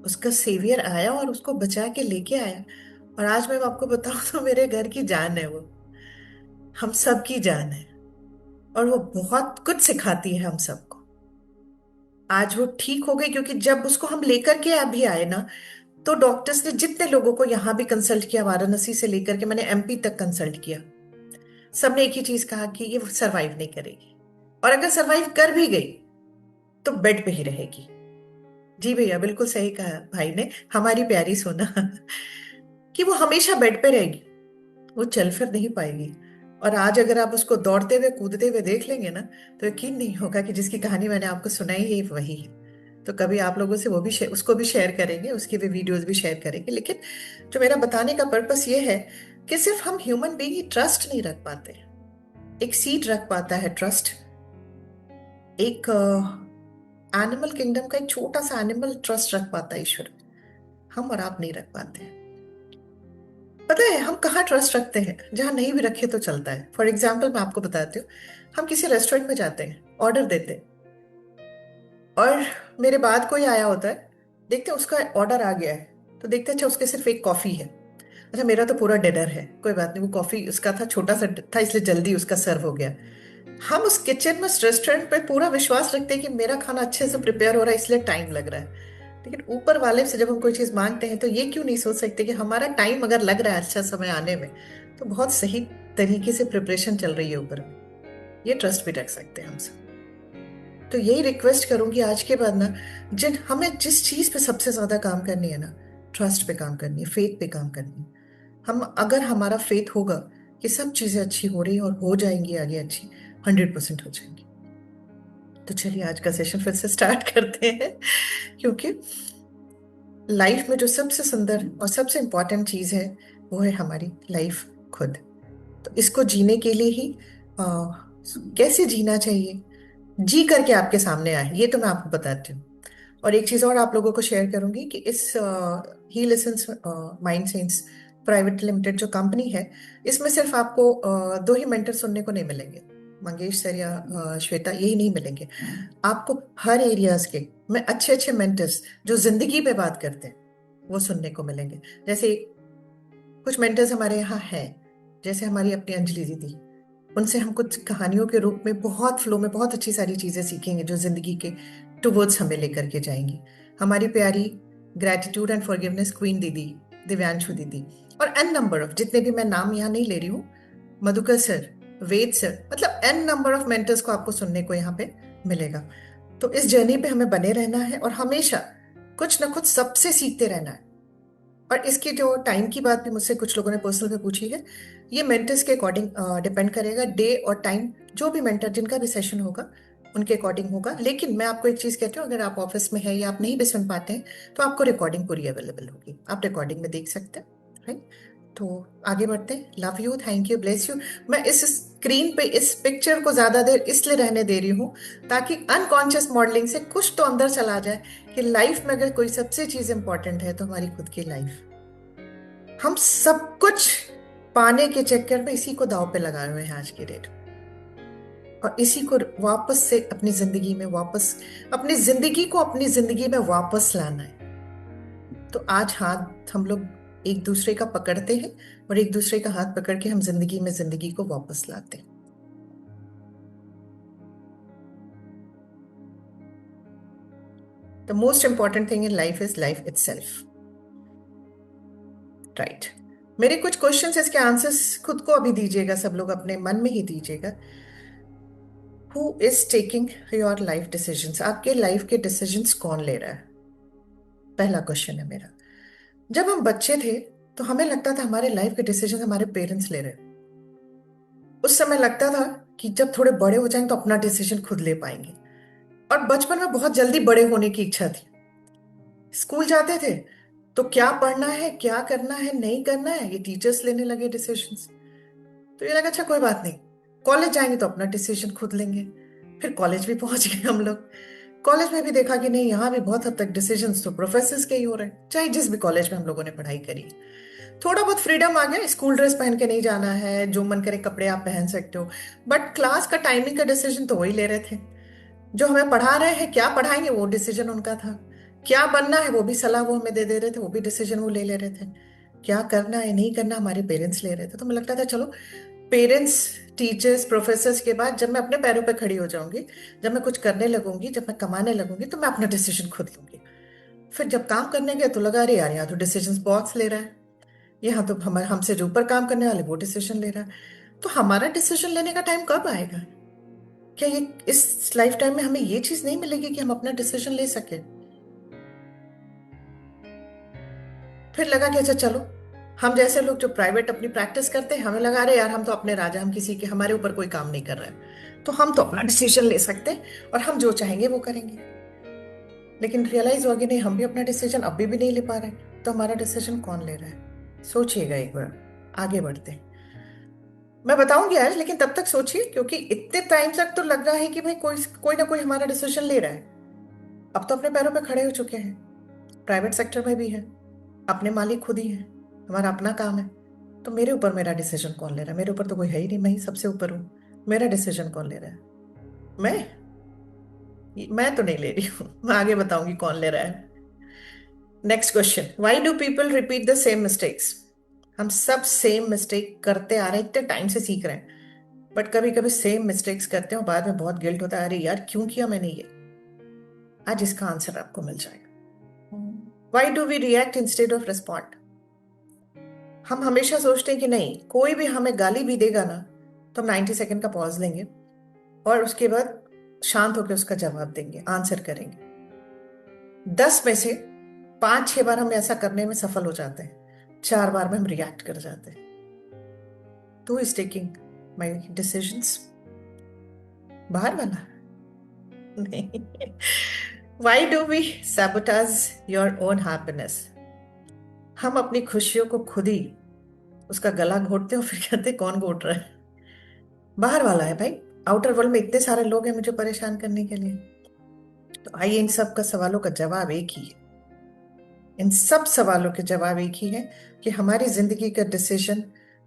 उसका सेवियर आया और उसको बचा के लेके आया। और आज मैं आपको बताऊं तो मेरे घर की जान है वो, हम सब की जान है। और वो बहुत कुछ सिखाती है हम सबको। आज वो ठीक हो गई, क्योंकि जब उसको हम लेकर के अभी आए ना, तो डॉक्टर्स ने जितने लोगों को यहाँ भी कंसल्ट किया, वाराणसी से लेकर के मैंने एमपी तक कंसल्ट किया, सबने एक ही चीज कहा कि ये सरवाइव नहीं करेगी। और अगर सरवाइव कर भी गई तो बेड पे ही रहेगी। जी भैया, बिल्कुल सही कहा भाई ने, हमारी प्यारी सोना कि वो हमेशा बेड पे रहेगी, वो चल फिर नहीं पाएगी। और आज अगर आप उसको दौड़ते हुए कूदते हुए देख लेंगे ना, तो यकीन नहीं होगा कि जिसकी कहानी मैंने आपको सुनाई है वही है। तो कभी आप लोगों से वो भी उसको भी शेयर करेंगे, उसकी भी वीडियोस भी शेयर करेंगे। लेकिन जो मेरा बताने का पर्पस ये है कि सिर्फ हम ह्यूमन बीइंग ही ट्रस्ट नहीं रख पाते। एक सीड रख पाता है ट्रस्ट, एक एनिमल किंगडम का एक छोटा सा एनिमल ट्रस्ट रख पाता है ईश्वर। हम और आप नहीं रख पाते। पता है हम कहाँ ट्रस्ट रखते हैं? जहां नहीं भी रखे तो चलता है। फॉर एग्जाम्पल मैं आपको बताती हूँ, हम किसी रेस्टोरेंट में जाते हैं, ऑर्डर देते हैं, और मेरे बाद कोई आया होता है, देखते हैं उसका ऑर्डर आ गया है, तो देखते हैं अच्छा उसके सिर्फ एक कॉफी है। अच्छा मेरा तो पूरा डिनर है, कोई बात नहीं, वो कॉफी उसका था, छोटा सा था, इसलिए जल्दी उसका सर्व हो गया। हम उस किचन में, उस रेस्टोरेंट पे पूरा विश्वास रखते हैं कि मेरा खाना अच्छे से प्रिपेयर हो रहा है, इसलिए टाइम लग रहा है। लेकिन ऊपर वाले से जब हम कोई चीज मांगते हैं, तो ये क्यों नहीं सोच सकते कि हमारा टाइम अगर लग रहा है अच्छा समय आने में, तो बहुत सही तरीके से प्रिपरेशन चल रही है ऊपर में। ये ट्रस्ट भी रख सकते हैं हम सब। तो यही रिक्वेस्ट करूंगी आज के बाद ना, जिन हमें जिस चीज पे सबसे ज्यादा काम करनी है ना, ट्रस्ट पे काम करनी है, फेथ पे काम करनी है। हम अगर हमारा फेथ होगा कि सब चीजें अच्छी हो रही हैं और हो जाएंगी आगे अच्छी, 100% हो जाएंगी। तो चलिए आज का सेशन फिर से स्टार्ट करते हैं, क्योंकि लाइफ में जो सबसे सुंदर और सबसे इंपॉर्टेंट चीज है, वो है हमारी लाइफ खुद। तो इसको जीने के लिए ही आ, कैसे जीना चाहिए, जी करके आपके सामने आए, ये तो मैं आपको बताती हूँ। और एक चीज और आप लोगों को शेयर करूंगी कि इस ही lessons mind science private limited जो कंपनी है, इसमें सिर्फ आपको दो ही मेंटर सुनने को नहीं मिलेंगे, मंगेश सर या श्वेता, यही नहीं मिलेंगे आपको। हर एरियाज के में अच्छे अच्छे मेंटर्स जो जिंदगी पे बात करते हैं, वो सुनने को मिलेंगे। जैसे कुछ मेंटर्स हमारे यहाँ हैं, जैसे हमारी अपनी अंजलि दीदी, उनसे हम कुछ कहानियों के रूप में बहुत फ्लो में बहुत अच्छी सारी चीजें सीखेंगे, जो जिंदगी के टुवर्ड्स हमें लेकर के जाएंगी। हमारी प्यारी ग्रेटिट्यूड एंड फॉरगिवनेस क्वीन दीदी, दिव्यांशु दीदी, और एन नंबर ऑफ, जितने भी मैं नाम यहाँ नहीं ले रही हूँ, मधुकर सर, वेद सर, मतलब एन नंबर ऑफ मेंटर्स को आपको सुनने को यहाँ पे मिलेगा। तो इस जर्नी पे हमें बने रहना है और हमेशा कुछ ना कुछ सबसे सीखते रहना है। और इसकी जो टाइम की बात भी मुझसे कुछ लोगों ने पर्सनल में पूछी है, ये मेंटर्स के अकॉर्डिंग डिपेंड करेगा, डे और टाइम, जो भी मेंटर जिनका भी सेशन होगा उनके अकॉर्डिंग होगा। लेकिन मैं आपको एक चीज कहती हूँ, अगर आप ऑफिस में है या आप नहीं भी सुन पाते हैं, तो आपको रिकॉर्डिंग पूरी अवेलेबल होगी, आप रिकॉर्डिंग में देख सकते हैं। राइट? तो आगे बढ़ते हैं। Love you, thank you, bless you. मैं इस स्क्रीन पे इस पिक्चर को ज्यादा देर इसलिए रहने दे रही हूँ, ताकि अनकॉन्शियस मॉडलिंग से कुछ तो अंदर चला जाए कि लाइफ में अगर कोई सबसे चीज इंपॉर्टेंट है तो हमारी खुद की लाइफ। हम सब कुछ पाने के चक्कर में इसी को दांव पे लगाए हुए हैं आज की डेट, और इसी को वापस से अपनी जिंदगी में वापस, अपनी जिंदगी को अपनी जिंदगी में वापस लाना है। तो आज हाथ हम लोग एक दूसरे का पकड़ते हैं, और एक दूसरे का हाथ पकड़ के हम जिंदगी में जिंदगी को वापस लाते हैं। The most important thing in life is life itself. Right? मेरे कुछ क्वेश्चंस, इसके आंसर्स खुद को अभी दीजिएगा, सब लोग अपने मन में ही दीजिएगा। Who is taking your life decisions? आपके लाइफ के डिसीजंस कौन ले रहा है? पहला क्वेश्चन है मेरा। जब हम बच्चे थे, तो हमें लगता था हमारे लाइफ के डिसीजन हमारे पेरेंट्स ले रहे हैं। उस समय लगता था कि जब थोड़े बड़े हो जाएंगे तो अपना डिसीजन खुद ले पाएंगे। और बचपन में बहुत जल्दी बड़े होने की इच्छा थी। स्कूल जाते थे तो क्या पढ़ना है, क्या करना है, नहीं करना है, ये टीचर्स लेने लगे डिसीजंस। तो ये लगा अच्छा कोई बात नहीं, कॉलेज जाएंगे तो अपना डिसीजन खुद लेंगे। फिर कॉलेज भी पहुंच गए हम लोग। कॉलेज में भी देखा कि नहीं, यहाँ भी बहुत हद तक डिसीजंस तो प्रोफेसर्स के ही हो रहे हैं, चाहे जिस भी कॉलेज में हम लोगों ने पढ़ाई करी। थोड़ा बहुत फ्रीडम आ गया, स्कूल ड्रेस पहन के नहीं जाना है, जो मन करे कपड़े आप पहन सकते हो। बट क्लास का टाइमिंग का डिसीजन तो वही ले रहे थे। जो हमें पढ़ा रहे हैं क्या पढ़ाएंगे वो डिसीजन उनका था। क्या बनना है वो भी सलाह वो हमें दे दे रहे थे, वो भी डिसीजन वो ले ले रहे थे। क्या करना है नहीं करना हमारे पेरेंट्स ले रहे थे। तो मुझे लगता था चलो, पेरेंट्स, टीचर्स, प्रोफेसर्स के बाद जब मैं अपने पैरों पे खड़ी हो जाऊंगी, जब मैं कुछ करने लगूंगी, जब मैं कमाने लगूंगी, तो मैं अपना डिसीजन खुद लूंगी। फिर जब काम करने गए तो लगा अरे यार, यहाँ तो डिसीजन बॉस ले रहा है, यहाँ तो हमारे हमसे जो ऊपर काम करने वाले वो डिसीजन ले रहा है। तो हमारा डिसीजन लेने का टाइम कब आएगा? क्या ये इस लाइफ टाइम में हमें ये चीज नहीं मिलेगी कि हम अपना डिसीजन ले सके? फिर लगा कि अच्छा चलो, हम जैसे लोग जो प्राइवेट अपनी प्रैक्टिस करते हैं, हमें लगा रहे यार हम तो अपने राजा, हम किसी के, हमारे ऊपर कोई काम नहीं कर रहा है, तो हम तो अपना डिसीजन ले सकते हैं और हम जो चाहेंगे वो करेंगे। लेकिन रियलाइज हुआ कि नहीं, हम भी अपना डिसीजन अभी भी नहीं ले पा रहे हैं, तो हमारा डिसीजन कौन ले रहा है? सोचिएगा एक बार, आगे बढ़ते हैं। मैं बताऊंगी आज, लेकिन तब तक सोचिए, क्योंकि इतने टाइम तक तो लग रहा है कि भाई कोई कोई ना कोई हमारा डिसीजन ले रहा है। अब तो अपने पैरों पे खड़े हो चुके हैं, प्राइवेट सेक्टर में भी है, अपने मालिक खुद ही हैं, हमारा अपना काम है। तो मेरे ऊपर मेरा डिसीजन कौन ले रहा है? मेरे ऊपर तो कोई है ही नहीं, मैं ही सबसे ऊपर हूँ। मेरा डिसीजन कौन ले रहा है? मैं मैं तो नहीं ले रही हूँ। मैं आगे बताऊंगी कौन ले रहा है। Next question, why do people repeat the same mistakes? हम सब सेम मिस्टेक करते आ रहे हैं, इतने टाइम से सीख रहे हैं, बट कभी कभी सेम मिस्टेक्स करते हैं और बाद में बहुत गिल्ट होता है, अरे यार क्यों किया मैंने ये। आज इसका आंसर आपको मिल जाएगा। Why do we react instead of respond? हम हमेशा सोचते हैं कि नहीं, कोई भी हमें गाली भी देगा ना, तो हम 90 सेकेंड का पॉज लेंगे और उसके बाद शांत होकर उसका जवाब देंगे, आंसर करेंगे। 10 में से 5-6 बार हम ऐसा करने में सफल हो जाते हैं, 4 बार में हम रिएक्ट कर जाते हैं। To is taking my decisions? बाहर वाला? नहीं। Why do we sabotage your own happiness? हम अपनी खुशियों को खुद ही उसका गला घोटते हैं और फिर कहते हैं कौन घोट रहा है? बाहर वाला है भाई। आउटर वर्ल्ड में इतने सारे लोग हैं मुझे परेशान करने के लिए। तो आइए, इन सब का सवालों का जवाब एक ही है। इन सब सवालों के जवाब एक ही है कि हमारी जिंदगी का डिसीजन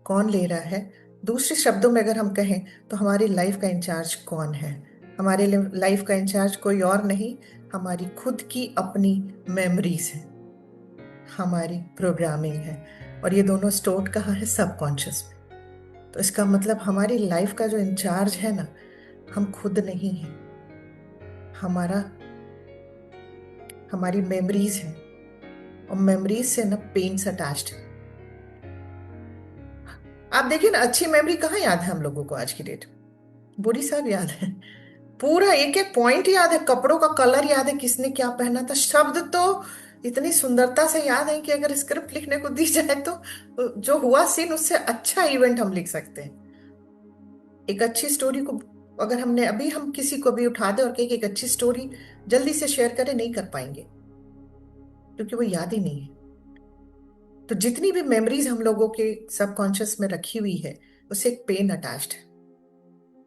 कौन ले रहा है। दूसरे शब्दों में अगर हम कहें तो हमारी लाइफ का इंचार्ज कौन है? हमारे लाइफ का इंचार्ज कोई और नहीं, हमारी खुद की अपनी मेमोरीज है, हमारी प्रोग्रामिंग है। और ये दोनों स्टोर्ड कहाँ है? सबकॉन्शियस में। तो इसका मतलब हमारी लाइफ का जो इंचार्ज है ना, हम खुद नहीं हैं, हमारा हमारी मेमोरीज है। और मेमोरीज से ना पेन्स अटैच्ड है। आप देखिए ना, अच्छी मेमोरी कहाँ याद है हम लोगों को आज की डेट में? बुरी सब याद है। पूरा एक एक पॉइंट याद है, कपड़ों का कलर याद है, किसने क्या पहना था, शब्द तो इतनी सुंदरता से याद है कि अगर स्क्रिप्ट लिखने को दी जाए तो जो हुआ सीन, उससे अच्छा इवेंट हम लिख सकते हैं। एक अच्छी स्टोरी को अगर हमने अभी, हम किसी को भी उठा दे और कहे कि एक अच्छी स्टोरी जल्दी से शेयर करें, नहीं कर पाएंगे, क्योंकि वो याद ही नहीं है। तो जितनी भी मेमोरीज हम लोगों के सबकॉन्शियस में रखी हुई है, उससे एक पेन अटैच्ड है।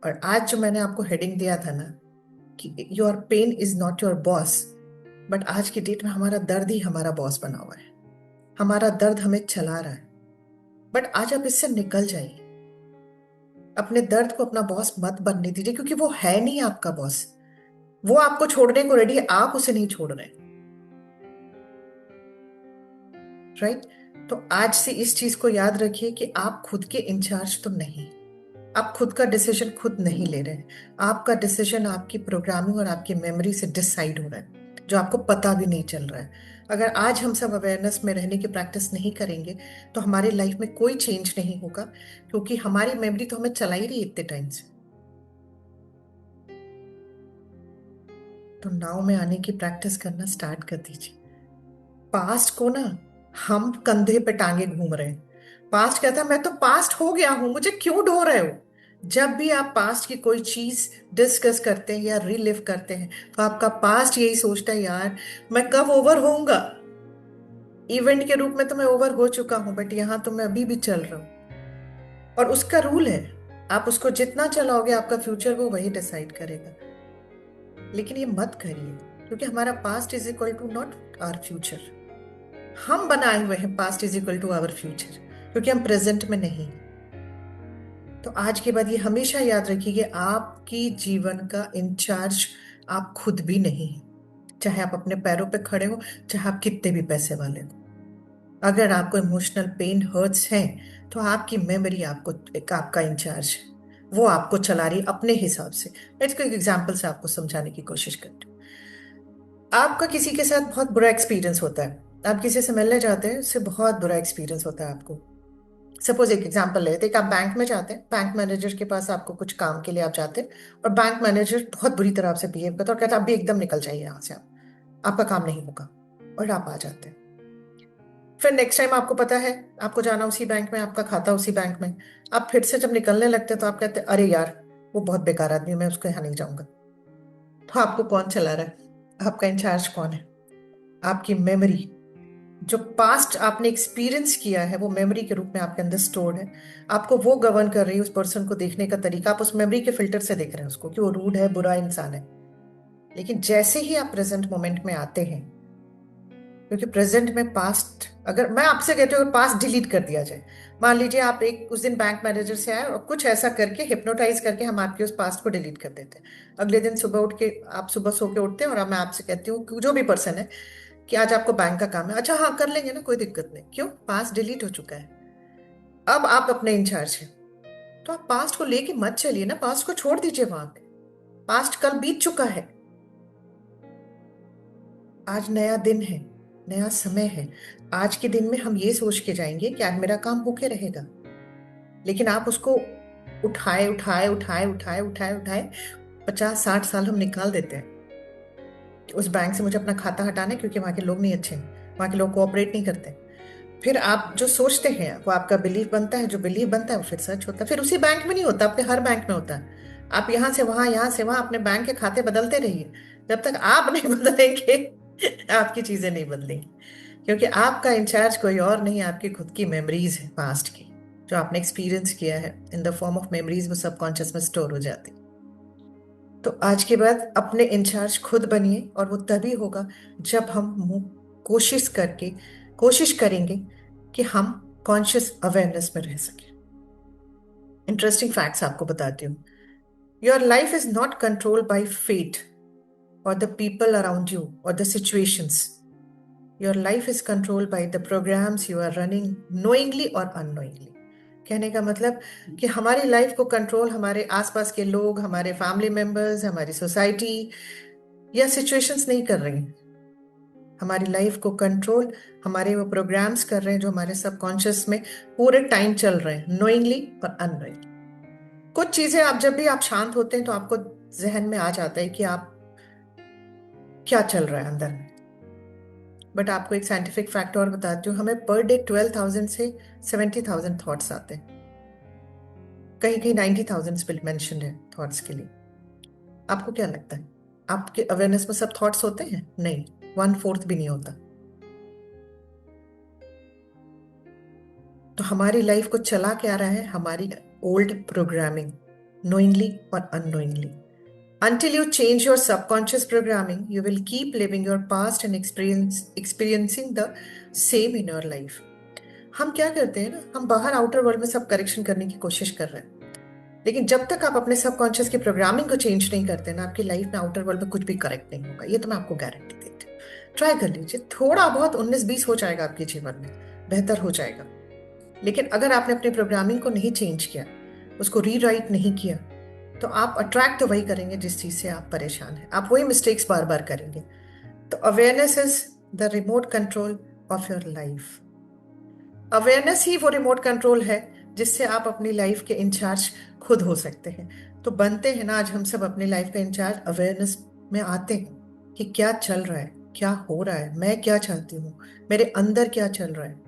और आज जो मैंने आपको हेडिंग दिया था ना कि your pain is not your boss, but आज की डेट में हमारा दर्द ही हमारा बॉस बना हुआ है। हमारा दर्द हमें चला रहा है। बट आज आप इससे निकल जाइए। अपने दर्द को अपना बॉस मत बनने दीजिए, क्योंकि वो है नहीं आपका बॉस। वो आपको छोड़ने को रेडी है, आप उसे नहीं छोड़ रहे। राइट? तो आज से इस चीज को याद रखिए कि आप खुद के इंचार्ज तो नहीं। आप खुद का डिसीजन खुद नहीं ले रहे हैं। आपका डिसीजन आपकी प्रोग्रामिंग और आपकी मेमोरी से डिसाइड हो रहा है, जो आपको पता भी नहीं चल रहा है। अगर आज हम सब अवेयरनेस में रहने की प्रैक्टिस नहीं करेंगे तो हमारी लाइफ में कोई चेंज नहीं होगा, क्योंकि हमारी मेमोरी तो हमें चला ही रही है इतने टाइम से। तो नाव में आने की प्रैक्टिस करना स्टार्ट कर दीजिए। पास्ट को ना हम कंधे पे टांगे घूम रहे हैं। पास्ट कहता है मैं तो पास्ट हो गया हूं, मुझे क्यों ढो रहे हो? जब भी आप पास्ट की कोई चीज डिस्कस करते हैं या रिलिव करते हैं, तो आपका पास्ट यही सोचता है यार मैं कब ओवर होऊंगा। इवेंट के रूप में तो मैं ओवर हो चुका हूं, बट यहां तो मैं अभी भी चल रहा हूं। और उसका रूल है, आप उसको जितना चलाओगे आपका फ्यूचर वो वही डिसाइड करेगा। लेकिन ये मत करिए, क्योंकि हमारा past is equal to not our future. हम बनाए हुए हैं past is equal to our future, क्योंकि हम प्रेजेंट में नहीं हैं। तो आज के बाद ये हमेशा याद रखिए कि आपकी जीवन का इंचार्ज आप खुद भी नहीं हैं। चाहे आप अपने पैरों पे खड़े हो, चाहे आप कितने भी पैसे वाले हो, अगर आपको इमोशनल पेन हर्ट्स है, तो आपकी मेमोरी आपको एक आपका इंचार्ज है। वो आपको चला रही है अपने हिसाब से। मैं इसको एक एग्जाम्पल से आपको समझाने की कोशिश करती हूँ। आपका किसी के साथ बहुत बुरा एक्सपीरियंस होता है, आप किसी से मिलने जाते हैं, उससे बहुत बुरा एक्सपीरियंस होता है आपको। सपोज एक एग्जांपल लेते हैं कि आप बैंक में जाते हैं, बैंक मैनेजर के पास आपको कुछ काम के लिए आप जाते हैं, और बैंक मैनेजर बहुत बुरी तरह आपसे बिहेव करता है और कहता है आप भी एकदम निकल जाइए यहाँ से, आप आपका काम नहीं होगा, और आप आ जाते हैं। फिर नेक्स्ट टाइम आपको पता है आपको जाना उसी बैंक में, आपका खाता उसी बैंक में, आप फिर से जब निकलने लगते हैं तो आप कहते हैं अरे यार वो बहुत बेकार आदमी है, मैं उसको यहाँ नहीं जाऊंगा। तो आपको कौन चला रहा है? आपका इंचार्ज कौन है? आपकी मेमोरी। जो पास्ट आपने एक्सपीरियंस किया है वो मेमोरी के रूप में आपके अंदर स्टोर्ड है। आपको वो गवर्न कर रही है, उस पर्सन को देखने का तरीका आप उस मेमोरी के फिल्टर से देख रहे हैं उसको, कि वो रूड है, बुरा इंसान है। लेकिन जैसे ही आप प्रेजेंट मोमेंट में आते हैं, क्योंकि प्रेजेंट में पास्ट, अगर मैं आपसे कहती हूँ अगर पास्ट डिलीट कर दिया जाए, मान लीजिए आप एक उस दिन बैंक मैनेजर से आए और कुछ ऐसा करके हिप्नोटाइज करके हम आपके उस पास्ट को डिलीट कर देते हैं। अगले दिन सुबह उठ के, आप सुबह सो के उठते हैं और अब मैं आपसे कहती हूँ कि जो भी पर्सन है कि आज आपको बैंक का काम है, अच्छा हाँ कर लेंगे ना, कोई दिक्कत नहीं, क्यों? पास्ट डिलीट हो चुका है। अब आप अपने इंचार्ज हैं। तो आप पास्ट को लेके मत चलिए ना, पास्ट को छोड़ दीजिए वहां पे। पास्ट कल बीत चुका है। आज नया दिन है, नया समय है। आज के दिन में हम ये सोच के जाएंगे कि आज मेरा काम होके रहेगा। लेकिन आप उसको उठाए उठाए उठाए उठाए उठाए उठाए 50-60 साल हम निकाल देते हैं कि उस बैंक से मुझे अपना खाता हटाना है क्योंकि वहां के लोग नहीं अच्छे हैं, वहां के लोग कोऑपरेट नहीं करते। फिर आप जो सोचते हैं वो आपका बिलीफ बनता है, जो बिलीफ बनता है वो फिर सच होता है। फिर उसी बैंक में नहीं होता, आपके हर बैंक में होता है। आप यहाँ से वहां, यहाँ से वहां अपने बैंक के खाते बदलते रहिए। जब तक आप नहीं बदलेंगे आपकी चीजें नहीं बदलेंगी, क्योंकि आपका इंचार्ज कोई और नहीं, आपकी खुद की मेमोरीज है पास्ट की, जो आपने एक्सपीरियंस किया है इन द फॉर्म ऑफ मेमोरीज, वो सबकॉन्शियस में स्टोर हो जाती। तो आज के बाद अपने इंचार्ज खुद बनिए, और वो तभी होगा जब हम कोशिश करके कोशिश करेंगे कि हम कॉन्शियस अवेयरनेस में रह सके। इंटरेस्टिंग फैक्ट्स आपको बताती हूँ। Your life is not controlled by fate और द पीपल अराउंड यू और the situations. Your life is controlled by the programs you are running knowingly और अननोइंगली। कहने का मतलब कि हमारी लाइफ को कंट्रोल हमारे आसपास के लोग, हमारे फैमिली मेंबर्स, हमारी सोसाइटी या सिचुएशंस नहीं कर रही हैं। हमारी लाइफ को कंट्रोल हमारे वो प्रोग्राम्स कर रहे हैं जो हमारे सबकॉन्शियस में पूरे टाइम चल रहे हैं, नोइंगली और अननोइंगली। कुछ चीजें आप जब भी आप शांत होते हैं तो आपको जहन में आ जाता है कि आप क्या चल रहा है अंदर में। बट आपको एक साइंटिफिक फैक्ट और बताती हूँ, हमें पर डे 12,000 से 70,000 थॉट्स आते हैं। कहीं कहीं 90,000 मेंशन है थॉट्स के लिए। आपको क्या लगता है, आपके अवेयरनेस में सब थॉट्स होते हैं? नहीं, 1/4 भी नहीं होता। तो हमारी लाइफ को चला क्या रहा है? हमारी ओल्ड प्रोग्रामिंग, नोइंगली और unknowingly. Until you change your subconscious programming, you will keep living your past and experiencing the same in your life. हम क्या करते हैं ना, हम बाहर आउटर वर्ल्ड में सब करेक्शन करने की कोशिश कर रहे हैं, लेकिन जब तक आप अपने सबकॉन्शियस की प्रोग्रामिंग को चेंज नहीं करते ना, आपकी लाइफ में आउटर वर्ल्ड में कुछ भी करेक्ट नहीं होगा। ये तो मैं आपको गारंटी देती हूँ। ट्राई कर लीजिए, थोड़ा बहुत 19-20 हो जाएगा आपके जीवन में, बेहतर हो जाएगा। लेकिन अगर आपने अपनी प्रोग्रामिंग को नहीं चेंज किया, उसको रीराइट नहीं किया, तो आप अट्रैक्ट तो वही करेंगे जिस चीज से आप परेशान हैं, आप वही मिस्टेक्स बार बार करेंगे। तो awareness is the remote control of your life. Awareness ही वो रिमोट कंट्रोल है जिससे आप अपनी लाइफ के इंचार्ज खुद हो सकते हैं। तो बनते हैं ना आज हम सब अपनी लाइफ का इंचार्ज, अवेयरनेस में आते हैं कि क्या चल रहा है, क्या हो रहा है, मैं क्या चाहती हूँ, मेरे अंदर क्या चल रहा है।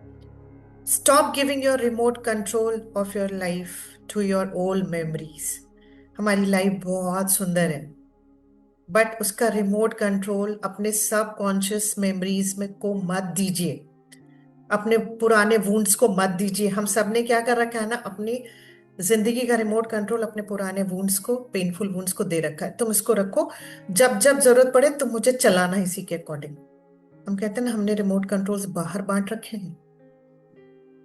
Stop giving your remote control of your life to your old memories. हमारी लाइफ बहुत सुंदर है, बट उसका रिमोट कंट्रोल अपने सब कॉन्शियस मेमोरीज में को मत दीजिए, अपने पुराने वुंड्स को मत दीजिए। हम सब ने क्या कर रखा है ना, अपनी जिंदगी का रिमोट कंट्रोल अपने पुराने वुंड्स को, पेनफुल वुंड्स को दे रखा है, तुम इसको रखो, जब जब जरूरत पड़े तुम मुझे चलाना है इसी के अकॉर्डिंग। हम कहते हैं ना, हमने रिमोट कंट्रोल्स बाहर बांट रखे हैं।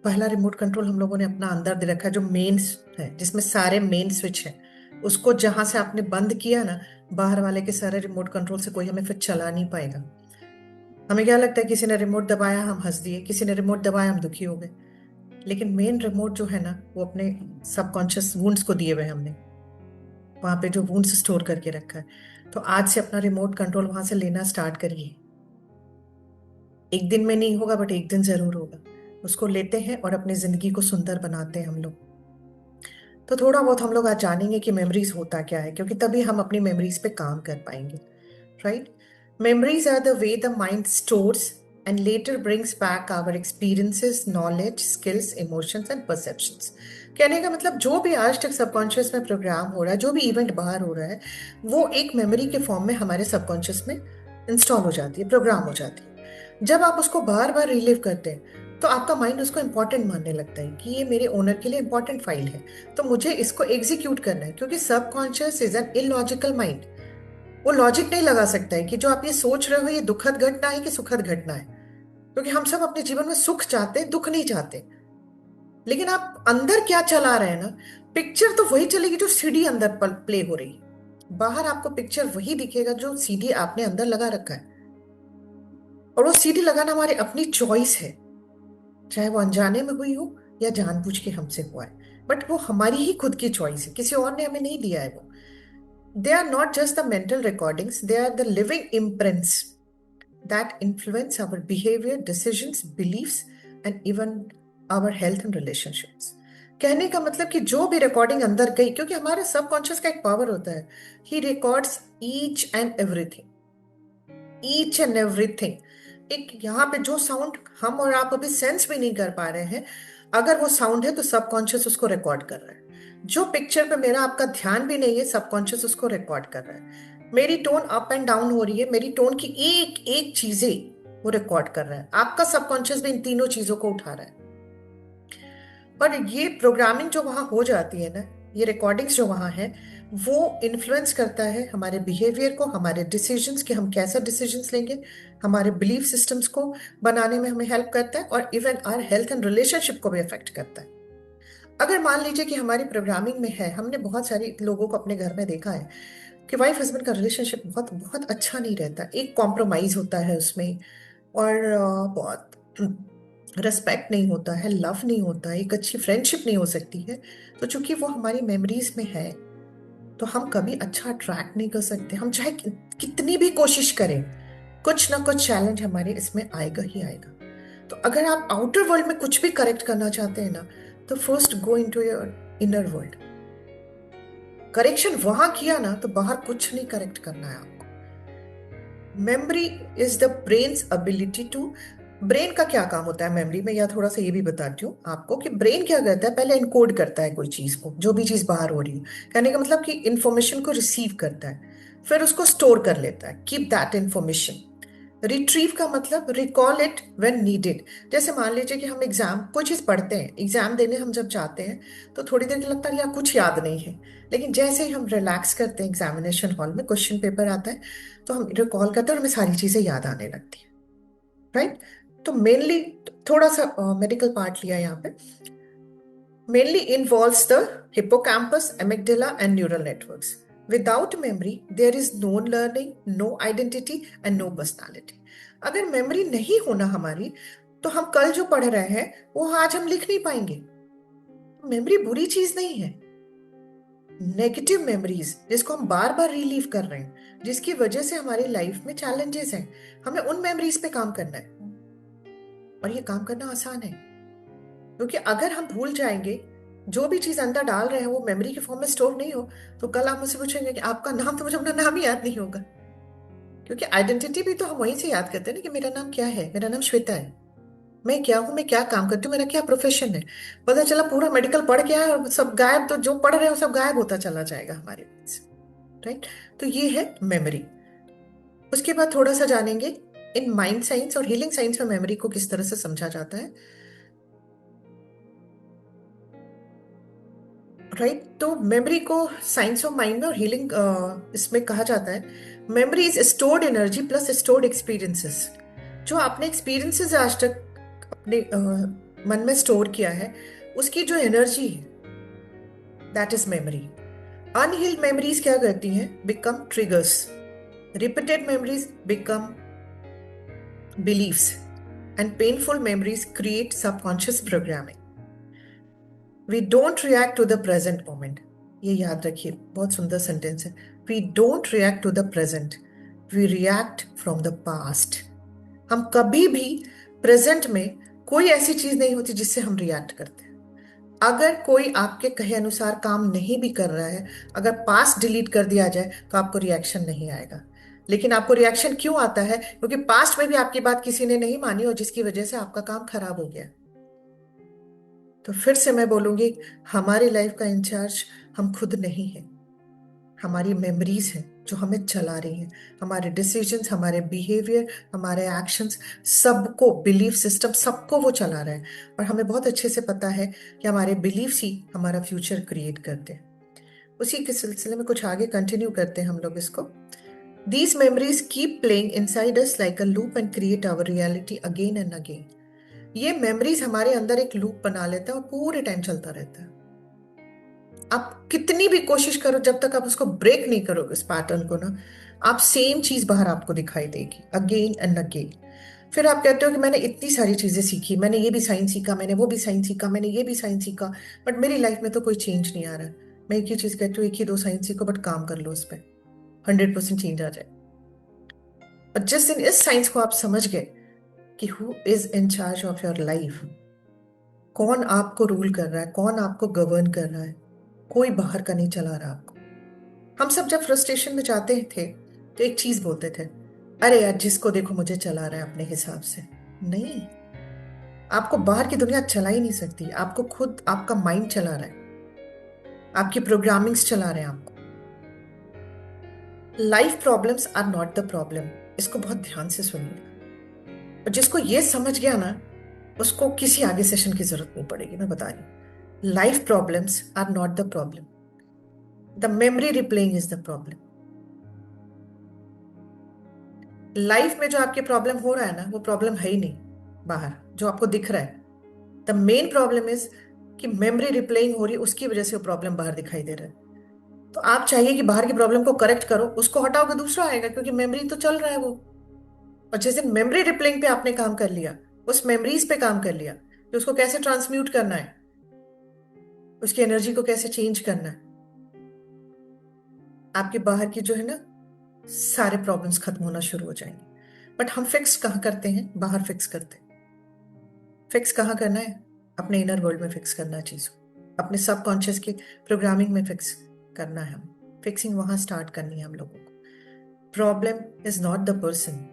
पहला रिमोट कंट्रोल हम लोगों ने अपना अंदर दे रखा है, जो मेन है, जिसमें सारे मेन स्विच है। उसको जहां से आपने बंद किया ना, बाहर वाले के सारे रिमोट कंट्रोल से कोई हमें फिर चला नहीं पाएगा। हमें क्या लगता है, किसी ने रिमोट दबाया हम हंस दिए, किसी ने रिमोट दबाया हम दुखी हो गए। लेकिन मेन रिमोट जो है ना, वो अपने सबकॉन्शियस वुंड्स को दिए हुए हैं हमने, वहां पे जो वुंड्स स्टोर करके रखा है। तो आज से अपना रिमोट कंट्रोल वहां से लेना स्टार्ट करिए। एक दिन में नहीं होगा, बट एक दिन जरूर होगा। उसको लेते हैं और अपनी जिंदगी को सुंदर बनाते हैं हम लोग। तो थोड़ा बहुत हम लोग आज जानेंगे कि मेमोरीज होता क्या है, क्योंकि तभी हम अपनी मेमोरीज पे काम कर पाएंगे। Right. Memories are the way the mind stores and later brings back our experiences, knowledge, skills, emotions and perceptions. कहने का मतलब, जो भी आज तक सबकॉन्शियस में प्रोग्राम हो रहा है, जो भी इवेंट बाहर हो रहा है, वो एक मेमोरी के फॉर्म में हमारे सबकॉन्शियस में इंस्टॉल हो जाती है, प्रोग्राम हो जाती है। जब आप उसको बार बार रिलीव करते हैं, तो आपका माइंड उसको इंपॉर्टेंट मानने लगता है कि ये मेरे ओनर के लिए इंपॉर्टेंट फाइल है, तो मुझे इसको एग्जीक्यूट करना है। क्योंकि subconscious is an illogical mind. वो लॉजिक नहीं लगा सकता है कि जो आप ये सोच रहे हो ये दुखद घटना है कि सुखद घटना है। क्योंकि हम सब अपने जीवन में सुख चाहते हैं, दुख नहीं चाहते। लेकिन आप अंदर क्या चला रहे हैं ना, पिक्चर तो वही चलेगी जो सीडी अंदर प्ले हो रही है। बाहर आपको पिक्चर वही दिखेगा जो सीडी आपने अंदर लगा रखा है। और वो सीडी लगाना हमारी अपनी चॉइस है, चाहे वो अनजाने में हुई हो या जानबूझ के हमसे हुआ है। बट वो हमारी ही खुद की चॉइस है, किसी और ने हमें नहीं दिया है वो। They are not just the mental recordings, they are the living imprints that influence our behavior, decisions, beliefs, and even our health and relationships. कहने का मतलब कि जो भी रिकॉर्डिंग अंदर गई, क्योंकि हमारे सबकॉन्शियस का एक पावर होता है, he records each and everything, each and everything. एक यहाँ पे जो साउंड हम और आप अभी सेंस भी नहीं कर पा रहे हैं, अगर वो साउंड है तो सबकॉन्शियस उसको रिकॉर्ड कर रहा है। जो पिक्चर पे मेरा आपका ध्यान भी नहीं है, सबकॉन्शियस उसको रिकॉर्ड कर रहा है। मेरी टोन अप एंड डाउन हो रही है, मेरी टोन की एक एक चीजें वो रिकॉर्ड कर रहा है। आपका सबकॉन्शियस भी इन तीनों चीजों को उठा रहा है। पर ये प्रोग्रामिंग जो वहां हो जाती है ना, ये रिकॉर्डिंग्स जो वहां है, वो इन्फ्लुएंस करता है हमारे बिहेवियर को, हमारे डिसीजंस कि हम कैसा डिसीजंस लेंगे, हमारे बिलीफ सिस्टम्स को बनाने में हमें हेल्प करता है, और even our health and relationship को भी अफेक्ट करता है। अगर मान लीजिए कि हमारी प्रोग्रामिंग में है, हमने बहुत सारे लोगों को अपने घर में देखा है कि वाइफ हस्बैंड का रिलेशनशिप बहुत बहुत अच्छा नहीं रहता, एक कॉम्प्रोमाइज होता है उसमें, और बहुत रिस्पेक्ट नहीं होता है, लव नहीं होता है, एक अच्छी फ्रेंडशिप नहीं हो सकती है। तो चूंकि वो हमारी मेमोरीज में है, तो हम कभी अच्छा अट्रैक्ट नहीं कर सकते, हम चाहे कितनी भी कोशिश करें, कुछ ना कुछ चैलेंज हमारे इसमें आएगा ही आएगा। तो अगर आप आउटर वर्ल्ड में कुछ भी करेक्ट करना चाहते हैं ना, तो first go into your inner world. Correction वहां किया ना, तो बाहर कुछ नहीं करेक्ट करना है आपको। Memory is the brain's ability to. Brain का क्या काम होता है मेमोरी में, या थोड़ा सा ये भी बताती हूँ आपको कि ब्रेन क्या करता है, पहले इनकोड करता है कोई चीज को, जो भी चीज बाहर हो रही है। कहने का मतलब कि इंफॉर्मेशन को रिसीव करता है, फिर उसको स्टोर कर लेता है, कीप दैट इंफॉर्मेशन। रिट्रीव का मतलब रिकॉल इट व्हेन नीडेड। जैसे मान लीजिए कि हम एग्जाम कोई चीज पढ़ते हैं, एग्जाम देने हम जब जाते हैं, तो थोड़ी देर के लगता है यार कुछ याद नहीं है। लेकिन जैसे ही हम रिलैक्स करते हैं, एग्जामिनेशन हॉल में क्वेश्चन पेपर आता है, तो हम रिकॉल करते हैं और हमें सारी चीजें याद आने लगती है। राइट। तो मेनली थोड़ा सा मेडिकल पार्ट लिया यहाँ पे, mainly involves the hippocampus, amygdala, and neural networks. Without memory, there is no learning, no identity, and no personality. अगर मेमोरी नहीं होना हमारी, तो हम कल जो पढ़ रहे हैं वो आज हम लिख नहीं पाएंगे। मेमोरी बुरी चीज नहीं है। नेगेटिव मेमोरीज जिसको हम बार बार रिलीव कर रहे हैं, जिसकी वजह से हमारी लाइफ में चैलेंजेस हैं, हमें उन मेमोरीज पे काम करना है। और ये काम करना आसान है, क्योंकि अगर हम भूल जाएंगे, जो भी चीज अंदर डाल रहे हैं वो मेमोरी के फॉर्म में स्टोर नहीं हो, तो कल आप मुझसे पूछेंगे कि आपका नाम, तो मुझे अपना नाम ही याद नहीं होगा। क्योंकि आइडेंटिटी भी तो हम वहीं से याद करते हैं ना, कि मेरा नाम क्या है, मेरा नाम श्वेता है, मैं क्या हूँ, मैं क्या काम करती हूँ, मेरा क्या प्रोफेशन है। पता चला पूरा मेडिकल पढ़ के आया और सब गायब, तो जो पढ़ रहे हो सब गायब होता चला जाएगा हमारे पास। राइट। तो ये है मेमोरी। उसके बाद थोड़ा सा जानेंगे इन माइंड साइंस और हीलिंग साइंस में मेमोरी को किस तरह से समझा जाता है। राइट। तो मेमोरी को साइंस ऑफ माइंड में और हीलिंग इसमें कहा जाता है, memory is stored energy plus stored experiences. जो आपने एक्सपीरियंसेस आज तक अपने मन में स्टोर किया है, उसकी जो एनर्जी है, that is memory. Unhealed memories क्या करती हैं? Become triggers. Repeated memories become beliefs, and painful memories create subconscious programming. We don't react to the present moment. ये याद रखिए, बहुत सुंदर सेंटेंस है। We don't react to the present, we react from the past. हम कभी भी प्रेजेंट में कोई ऐसी चीज नहीं होती जिससे हम रिएक्ट करते हैं। अगर कोई आपके कहे अनुसार काम नहीं भी कर रहा है, अगर पास्ट डिलीट कर दिया जाए तो आपको रिएक्शन नहीं आएगा। लेकिन आपको रिएक्शन क्यों आता है? क्योंकि पास्ट में भी आपकी बात किसी ने नहीं मानी और जिसकी वजह से आपका काम खराब हो गया। तो फिर से मैं बोलूंगी, हमारी लाइफ का इंचार्ज हम खुद नहीं है, हमारी मेमोरीज हैं जो हमें चला रही हैं। हमारे डिसीजंस, हमारे बिहेवियर, हमारे एक्शंस, सबको, बिलीफ सिस्टम सबको वो चला रहा है। और हमें बहुत अच्छे से पता है कि हमारे बिलीफ्स ही हमारा फ्यूचर क्रिएट करते हैं। उसी के सिलसिले में कुछ आगे कंटिन्यू करते हैं हम लोग इसको। These memories keep playing inside us like a loop and create our reality again and again. ये मेमोरीज हमारे अंदर एक लूप बना लेता है और पूरे टाइम चलता रहता है। आप कितनी भी कोशिश करो, जब तक आप उसको ब्रेक नहीं करोगे इस पैटर्न को ना, आप सेम चीज बाहर आपको दिखाई देगी अगेन एंड अगेन। फिर आप कहते हो कि मैंने इतनी सारी चीजें सीखी, मैंने ये भी साइंस सीखा, मैंने वो भी साइंस सीखा, मैंने ये भी साइंस सीखा, बट मेरी लाइफ में तो कोई चेंज नहीं आ रहा। मैं एक ही चीज कहती हूँ, एक ही दो साइंस सीखो, बट काम कर लो उस पर, 100% चेंज आ जाए। और जिस दिन इस साइंस को आप समझ गए कि who is in charge of your life, कौन आपको रूल कर रहा है, कौन आपको गवर्न कर रहा है, कोई बाहर का नहीं चला रहा आपको। हम सब जब फ्रस्ट्रेशन में जाते थे तो एक चीज बोलते थे, अरे यार जिसको देखो मुझे चला रहा है अपने हिसाब से। नहीं, आपको बाहर की दुनिया चला ही नहीं सकती, आपको खुद आपका माइंड चला रहा है, आपकी प्रोग्रामिंग्स चला रहे हैं आपको। Life problems are not the problem, इसको बहुत ध्यान से सुनिए। और जिसको ये समझ गया ना, उसको किसी आगे सेशन की जरूरत नहीं पड़ेगी, मैं बता रही हूँ। Life problems are not the problem, the memory replaying is the problem. Life में जो आपके प्रॉब्लम हो रहा है ना, वो प्रॉब्लम है ही नहीं बाहर जो आपको दिख रहा है। द मेन प्रॉब्लम इज कि मेमोरी रिप्लेइंग हो रही है, उसकी वजह से वो प्रॉब्लम बाहर दिखाई दे रहा है। तो आप चाहिए कि बाहर की प्रॉब्लम को करेक्ट करो, उसको हटाओगे दूसरा आएगा, क्योंकि मेमोरी तो चल रहा है वो। और जिस दिन मेमोरी रिप्लेइंग पे आपने काम कर लिया, उस मेमोरीज पे काम कर लिया कि उसको कैसे ट्रांसम्यूट करना है, उसकी एनर्जी को कैसे चेंज करना है, आपके बाहर की जो है ना, सारे प्रॉब्लम्स खत्म होना शुरू हो जाएंगे। बट हम फिक्स कहाँ करते हैं? बाहर फिक्स करते हैं। फिक्स कहाँ करना है? अपने इनर वर्ल्ड में फिक्स करना है चीज को, अपने सबकॉन्शियस की प्रोग्रामिंग में फिक्स करना है। हम फिक्सिंग वहां स्टार्ट करनी है हम लोगों को। Problem is not the person.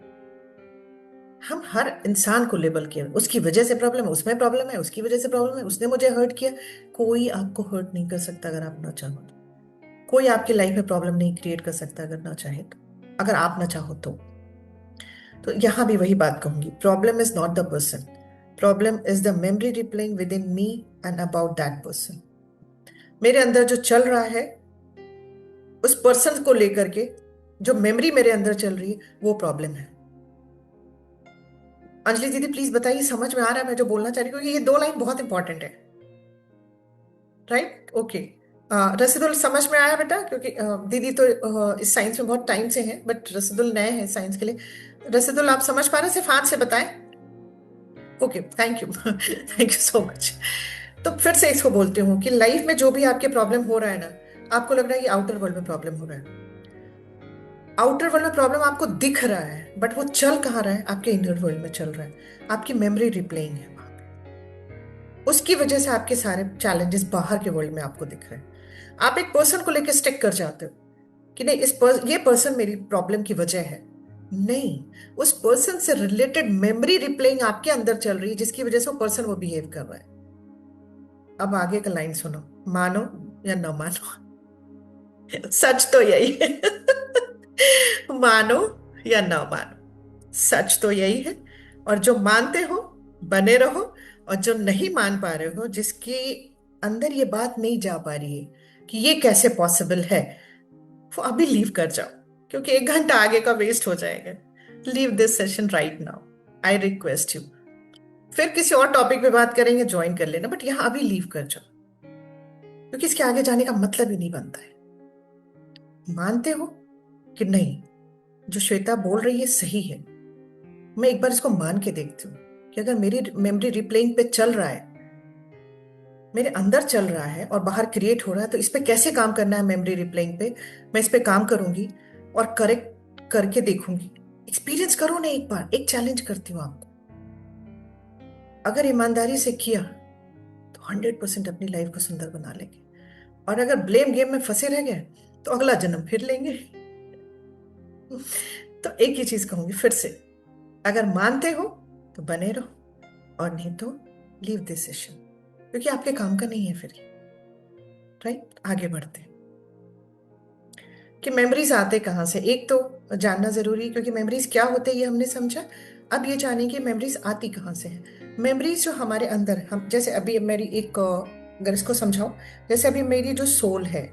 हम हर इंसान को लेबल किया, उसकी वजह से प्रॉब्लम है, उसमें प्रॉब्लम है, उसकी वजह से प्रॉब्लम है, उसने मुझे हर्ट किया। कोई आपको हर्ट नहीं कर सकता अगर आप ना चाहो तो। कोई आपकी लाइफ में प्रॉब्लम नहीं क्रिएट कर सकता अगर ना चाहे तो, अगर आप ना चाहो तो यहां भी वही बात कहूंगी, problem is not the person, problem is the memory replaying within me and about that person. मेरे अंदर जो चल रहा है, उस पर्सन को लेकर के जो मेमोरी मेरे अंदर चल रही है, वो प्रॉब्लम है। अंजलि दीदी प्लीज बताइए, समझ में आ रहा है मैं जो बोलना चाह रही हूँ? क्योंकि ये दो लाइन बहुत इंपॉर्टेंट है। Right, okay. रसीदुल समझ में आया बेटा? क्योंकि दीदी तो इस साइंस में बहुत टाइम से है, बट रसीदुल नए हैं साइंस के लिए। रसीदुल आप समझ पा रहे हैं? सिर्फ हाथ से बताएं। Okay, thank you thank you so much. तो फिर से इसको बोलती हूँ कि लाइफ में जो भी आपके प्रॉब्लम हो रहा है ना, आपको लग रहा है कि आउटर वर्ल्ड में प्रॉब्लम हो रहा है, आउटर वर्ल्ड में प्रॉब्लम आपको दिख रहा है, बट वो चल कहाँ रहा है? आपके इनर वर्ल्ड में चल रहा है। आपकी मेमोरी रिप्लेइंग है वहां पे, उसकी वजह से आपके सारे चैलेंजेस बाहर के वर्ल्ड में आपको दिख रहे हैं। आप एक पर्सन को लेकर स्टिक कर जाते हो कि नहीं, ये पर्सन मेरी प्रॉब्लम की वजह है। नहीं, उस पर्सन से रिलेटेड मेमोरी रिप्लेइंग आपके अंदर चल रही है, जिसकी वजह से वो पर्सन वो बिहेव कर रहा है। अब आगे का लाइन सुनो, मानो या न मानो, सच तो यही है मानो या न मानो, सच तो यही है। और जो मानते हो बने रहो, और जो नहीं मान पा रहे हो, जिसकी अंदर ये बात नहीं जा पा रही है कि ये कैसे पॉसिबल है, वो अभी लीव कर जाओ, क्योंकि 1 घंटा आगे का वेस्ट हो जाएगा। Leave this session right now, I request you. फिर किसी और टॉपिक पे बात करेंगे, ज्वाइन कर लेना, बट यहाँ अभी लीव कर जाओ, क्योंकि इसके आगे जाने का मतलब ही नहीं बनता है। मानते हो कि नहीं, जो श्वेता बोल रही है सही है? मैं एक बार इसको मान के देखती हूँ कि अगर मेरी मेमोरी रिप्लेइंग पे चल रहा है, मेरे अंदर चल रहा है और बाहर क्रिएट हो रहा है, तो इस पे कैसे काम करना है मेमोरी रिप्लेइंग पे। मैं इस पे काम करूंगी और करेक्ट करके देखूंगी। एक्सपीरियंस करो ना, एक बार एक चैलेंज करती हूँ आपको। अगर ईमानदारी से किया तो 100% अपनी लाइफ को सुंदर बना लेंगे। और अगर ब्लेम गेम में फंसे रह गए तो अगला जन्म फिर लेंगे। तो एक ही चीज कहूंगी फिर से, अगर मानते हो तो बने रहो, और नहीं तो लीव दिस सेशन, क्योंकि आपके काम का नहीं है फिर। राइट, आगे बढ़ते हैं कि मेमोरीज आते कहाँ से। एक तो जानना जरूरी है, क्योंकि मेमोरीज क्या होते हैं ये हमने समझा। अब ये जाने कि मेमोरीज आती कहाँ से है। मेमोरीज जो हमारे अंदर, हम जैसे अभी मेरी एक अगर इसको समझाओ, जैसे अभी मेरी जो सोल है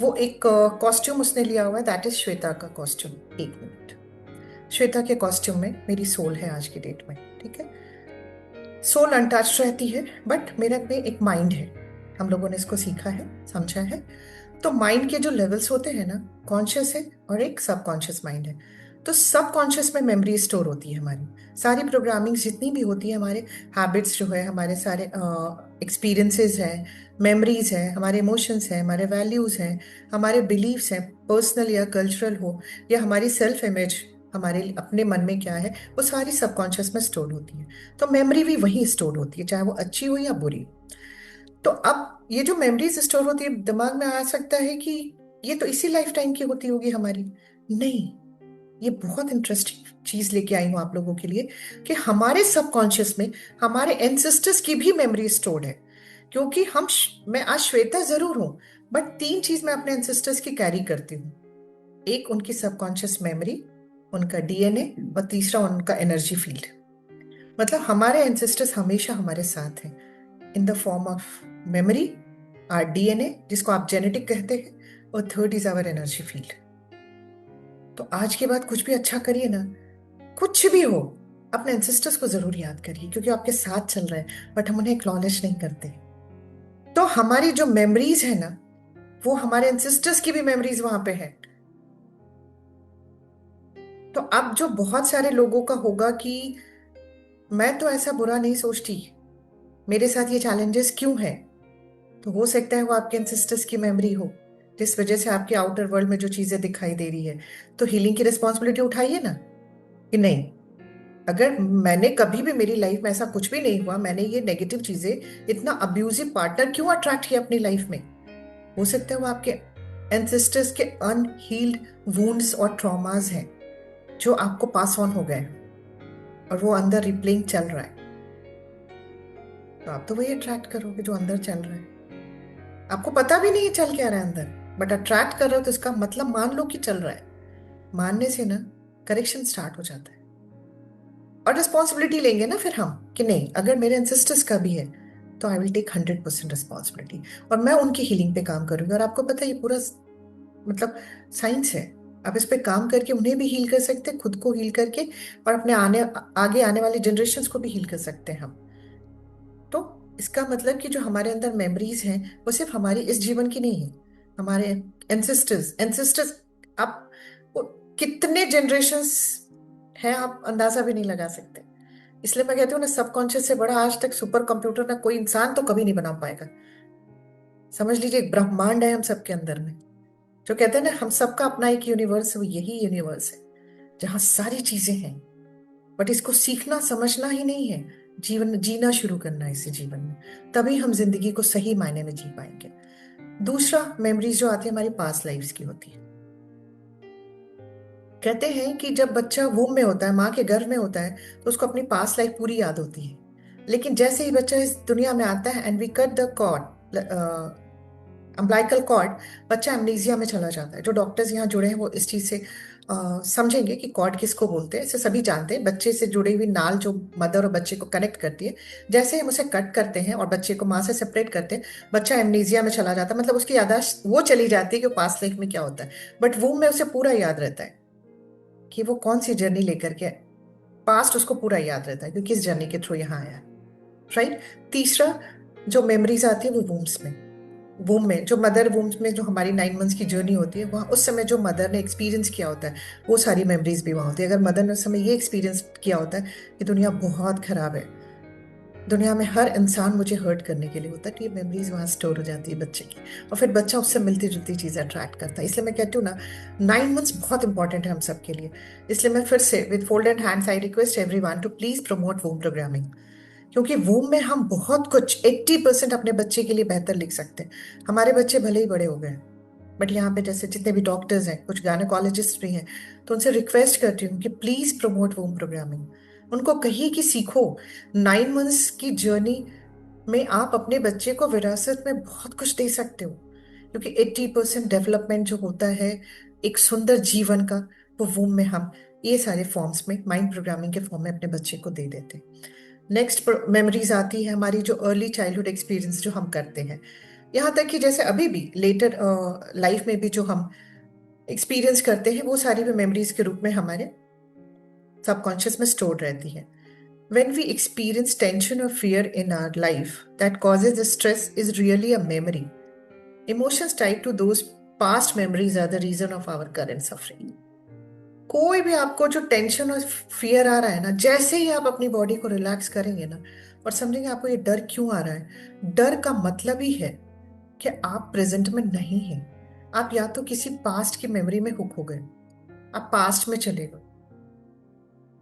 वो एक कॉस्ट्यूम उसने लिया हुआ है, दैट इज श्वेता का कॉस्ट्यूम। एक मिनट, श्वेता के कॉस्ट्यूम में मेरी सोल है आज की डेट में, ठीक है। सोल अनटच्ड रहती है, बट मेरे पे एक माइंड है। हम लोगों ने इसको सीखा है, समझा है। तो माइंड के जो लेवल्स होते हैं ना, कॉन्शियस है और एक सबकॉन्शियस माइंड है। तो सबकॉन्शियस में मेमोरी स्टोर होती है हमारी सारी प्रोग्रामिंग जितनी भी होती है, हमारे हैबिट्स जो है, हमारे सारे एक्सपीरियंसेस हैं, मेमोरीज हैं, हमारे इमोशंस हैं, हमारे वैल्यूज हैं, हमारे बिलीव्स हैं, पर्सनल या कल्चरल हो, या हमारी सेल्फ इमेज, हमारे अपने मन में क्या है, वो सारी सबकॉन्शियस में स्टोर होती है। तो मेमोरी भी वहीं स्टोर होती है, चाहे वो अच्छी हो या बुरी। तो अब ये जो मेमोरीज स्टोर होती है, दिमाग में आ सकता है कि ये तो इसी लाइफ टाइम की होती होगी हमारी। नहीं, ये बहुत इंटरेस्टिंग चीज लेके आई हूं आप लोगों के लिए, कि हमारे सबकॉन्शियस में हमारे एंसेस्टर्स की भी मेमोरी स्टोर्ड है। क्योंकि मैं आज श्वेता जरूर हूं, बट 3 चीज मैं अपने एंसेस्टर्स की कैरी करती हूँ। एक उनकी सबकॉन्शियस मेमोरी, उनका डीएनए, और तीसरा उनका एनर्जी फील्ड। मतलब हमारे एंसेस्टर्स हमेशा हमारे साथ हैं, in the form of memory, our DNA जिसको आप जेनेटिक कहते हैं, और third is our energy field. तो आज के बाद कुछ भी अच्छा करिए ना, कुछ भी हो, अपने एंसेस्टर्स को जरूर याद करिए, क्योंकि आपके साथ चल रहे हैं, बट हम उन्हें एक्नॉलेज नहीं करते। तो हमारी जो मेमोरीज है ना, वो हमारे एंसेस्टर्स की भी मेमोरीज वहां पे है। तो अब जो बहुत सारे लोगों का होगा कि मैं तो ऐसा बुरा नहीं सोचती, मेरे साथ ये चैलेंजेस क्यों हैं, तो हो सकता है वो आपके एंसेस्टर्स की मेमोरी हो, जिस वजह से आपके आउटर वर्ल्ड में जो चीजें दिखाई दे रही है। तो हीलिंग की रिस्पॉन्सिबिलिटी उठाइए ना, कि नहीं, अगर मैंने कभी भी मेरी लाइफ में ऐसा कुछ भी नहीं हुआ, मैंने ये नेगेटिव चीजें, इतना अब्यूजिव पार्टनर क्यों अट्रैक्ट किया अपनी लाइफ में, हो सकता है वो आपके एंसेस्टर्स के अनहील्ड वुंड्स और ट्रॉमास हैं, जो आपको पास ऑन हो गए, और वो अंदर रिप्लेइंग चल रहा है। तो आप तो वही अट्रैक्ट करोगे जो अंदर चल रहा है। आपको पता भी नहीं चल क्या रहा है अंदर, बट अट्रैक्ट कर रहे हो, तो इसका मतलब मान लो कि चल रहा है। मानने से ना करेक्शन स्टार्ट हो जाता है, और रिस्पॉन्सिबिलिटी लेंगे ना फिर हम, कि नहीं, अगर मेरे एंसेस्टर्स का भी है तो आई विल टेक 100% रिस्पॉन्सिबिलिटी, और मैं उनकी हीलिंग पे काम करूंगी। और आपको पता है ये पूरा मतलब साइंस है। आप इस पे काम करके उन्हें भी हील कर सकते हैं, खुद को हील करके, और अपने आगे आने वाले जनरेशन को भी हील कर सकते हैं हम। तो इसका मतलब कि जो हमारे अंदर मेमोरीज हैं, वो सिर्फ हमारी इस जीवन की नहीं है, हमारे एंसेस्टर्स एंसेस्टर्स आप वो कितने जनरेशन्स हैं, आप अंदाजा भी नहीं लगा सकते। इसलिए मैं कहती हूँ ना, सबकॉन्शियस से बड़ा आज तक सुपर कंप्यूटर ना कोई इंसान तो कभी नहीं बना पाएगा। समझ लीजिए, एक ब्रह्मांड है हम सबके अंदर में। जो कहते हैं ना, हम सबका अपना एक यूनिवर्स है, वो यही यूनिवर्स है जहाँ सारी चीजें हैं। बट इसको सीखना समझना ही नहीं है, जीवन जीना शुरू करना है इसी जीवन में, तभी हम जिंदगी को सही मायने में जी पाएंगे। दूसरा, मेमोरीज जो आती है हमारी पास्ट लाइफ्स की होती है। कहते हैं कि जब बच्चा वूम में होता है, माँ के गर्भ में होता है, तो उसको अपनी पास्ट लाइफ पूरी याद होती है। लेकिन जैसे ही बच्चा इस दुनिया में आता है, and we cut the cord, umbilical cord, बच्चा एमनीजिया में चला जाता है। जो डॉक्टर्स यहाँ जुड़े हैं वो इस चीज से समझेंगे कि कॉर्ड किसको बोलते हैं। इसे सभी जानते हैं, बच्चे से जुड़ी हुई नाल जो मदर और बच्चे को कनेक्ट करती है। जैसे हम उसे कट करते हैं और बच्चे को माँ से सेपरेट करते हैं, बच्चा एमनीजिया में चला जाता है, मतलब उसकी याददाश्त वो चली जाती है कि पास्ट लाइफ में क्या होता है, बट वूम में उसे पूरा याद रहता है कि वो कौन सी जर्नी लेकर के, पास्ट उसको पूरा याद रहता है कि किस जर्नी के थ्रू यहाँ आया है। राइट। तीसरा, जो मेमोरीज आती है वो वूम्स में, वूम में जो मदर वूम्स में जो हमारी 9 मंथ्स की जर्नी होती है, वहाँ उस समय जो मदर ने एक्सपीरियंस किया होता है वो सारी मेमोरीज भी वहाँ होती है। अगर मदर ने उस समय ये एक्सपीरियंस किया होता है कि दुनिया बहुत खराब है, दुनिया में हर इंसान मुझे हर्ट करने के लिए होता है, तो ये मेमोरीज वहाँ स्टोर हो जाती है बच्चे की, और फिर बच्चा उससे मिलती जुलती चीजें अट्रैक्ट करता है। इसलिए मैं कहती हूँ ना, 9 मंथ्स बहुत इंपॉर्टेंट है हम सबके लिए। इसलिए मैं फिर से with folded hands I request everyone to please promote वूम प्रोग्रामिंग, क्योंकि वूम में हम बहुत कुछ 80% अपने बच्चे के लिए बेहतर लिख सकते हैं। हमारे बच्चे भले ही बड़े हो गए हैं, बट यहाँ पे जैसे जितने भी डॉक्टर्स हैं, कुछ गायनेकोलॉजिस्ट भी हैं, तो उनसे रिक्वेस्ट करती हूँ कि प्लीज प्रमोट वूम प्रोग्रामिंग। उनको कहिए कि सीखो, 9 मंथ्स की जर्नी में आप अपने बच्चे को विरासत में बहुत कुछ दे सकते हो, क्योंकि 80% डेवलपमेंट जो होता है एक सुंदर जीवन का, वो वूम में हम ये सारे फॉर्म्स में, माइंड प्रोग्रामिंग के फॉर्म में अपने बच्चे को दे देते हैं। नेक्स्ट मेमोरीज आती है हमारी जो अर्ली चाइल्डहुड एक्सपीरियंस जो हम करते हैं, यहाँ तक कि जैसे अभी भी लेटर लाइफ में भी जो हम एक्सपीरियंस करते हैं, वो सारी भी मेमोरीज के रूप में हमारे सबकॉन्शियस में स्टोर रहती है। When we experience tension or fear in our life that causes the stress is really a memory. Emotions tied to those past memories are the reason of our current suffering. कोई भी आपको जो टेंशन और फियर आ रहा है ना, जैसे ही आप अपनी बॉडी को रिलैक्स करेंगे ना और समझेंगे आपको ये डर क्यों आ रहा है, डर का मतलब ही है कि आप प्रेजेंट में नहीं हैं। आप या तो किसी पास्ट की मेमोरी में हुक हो गए, आप पास्ट में चले गए।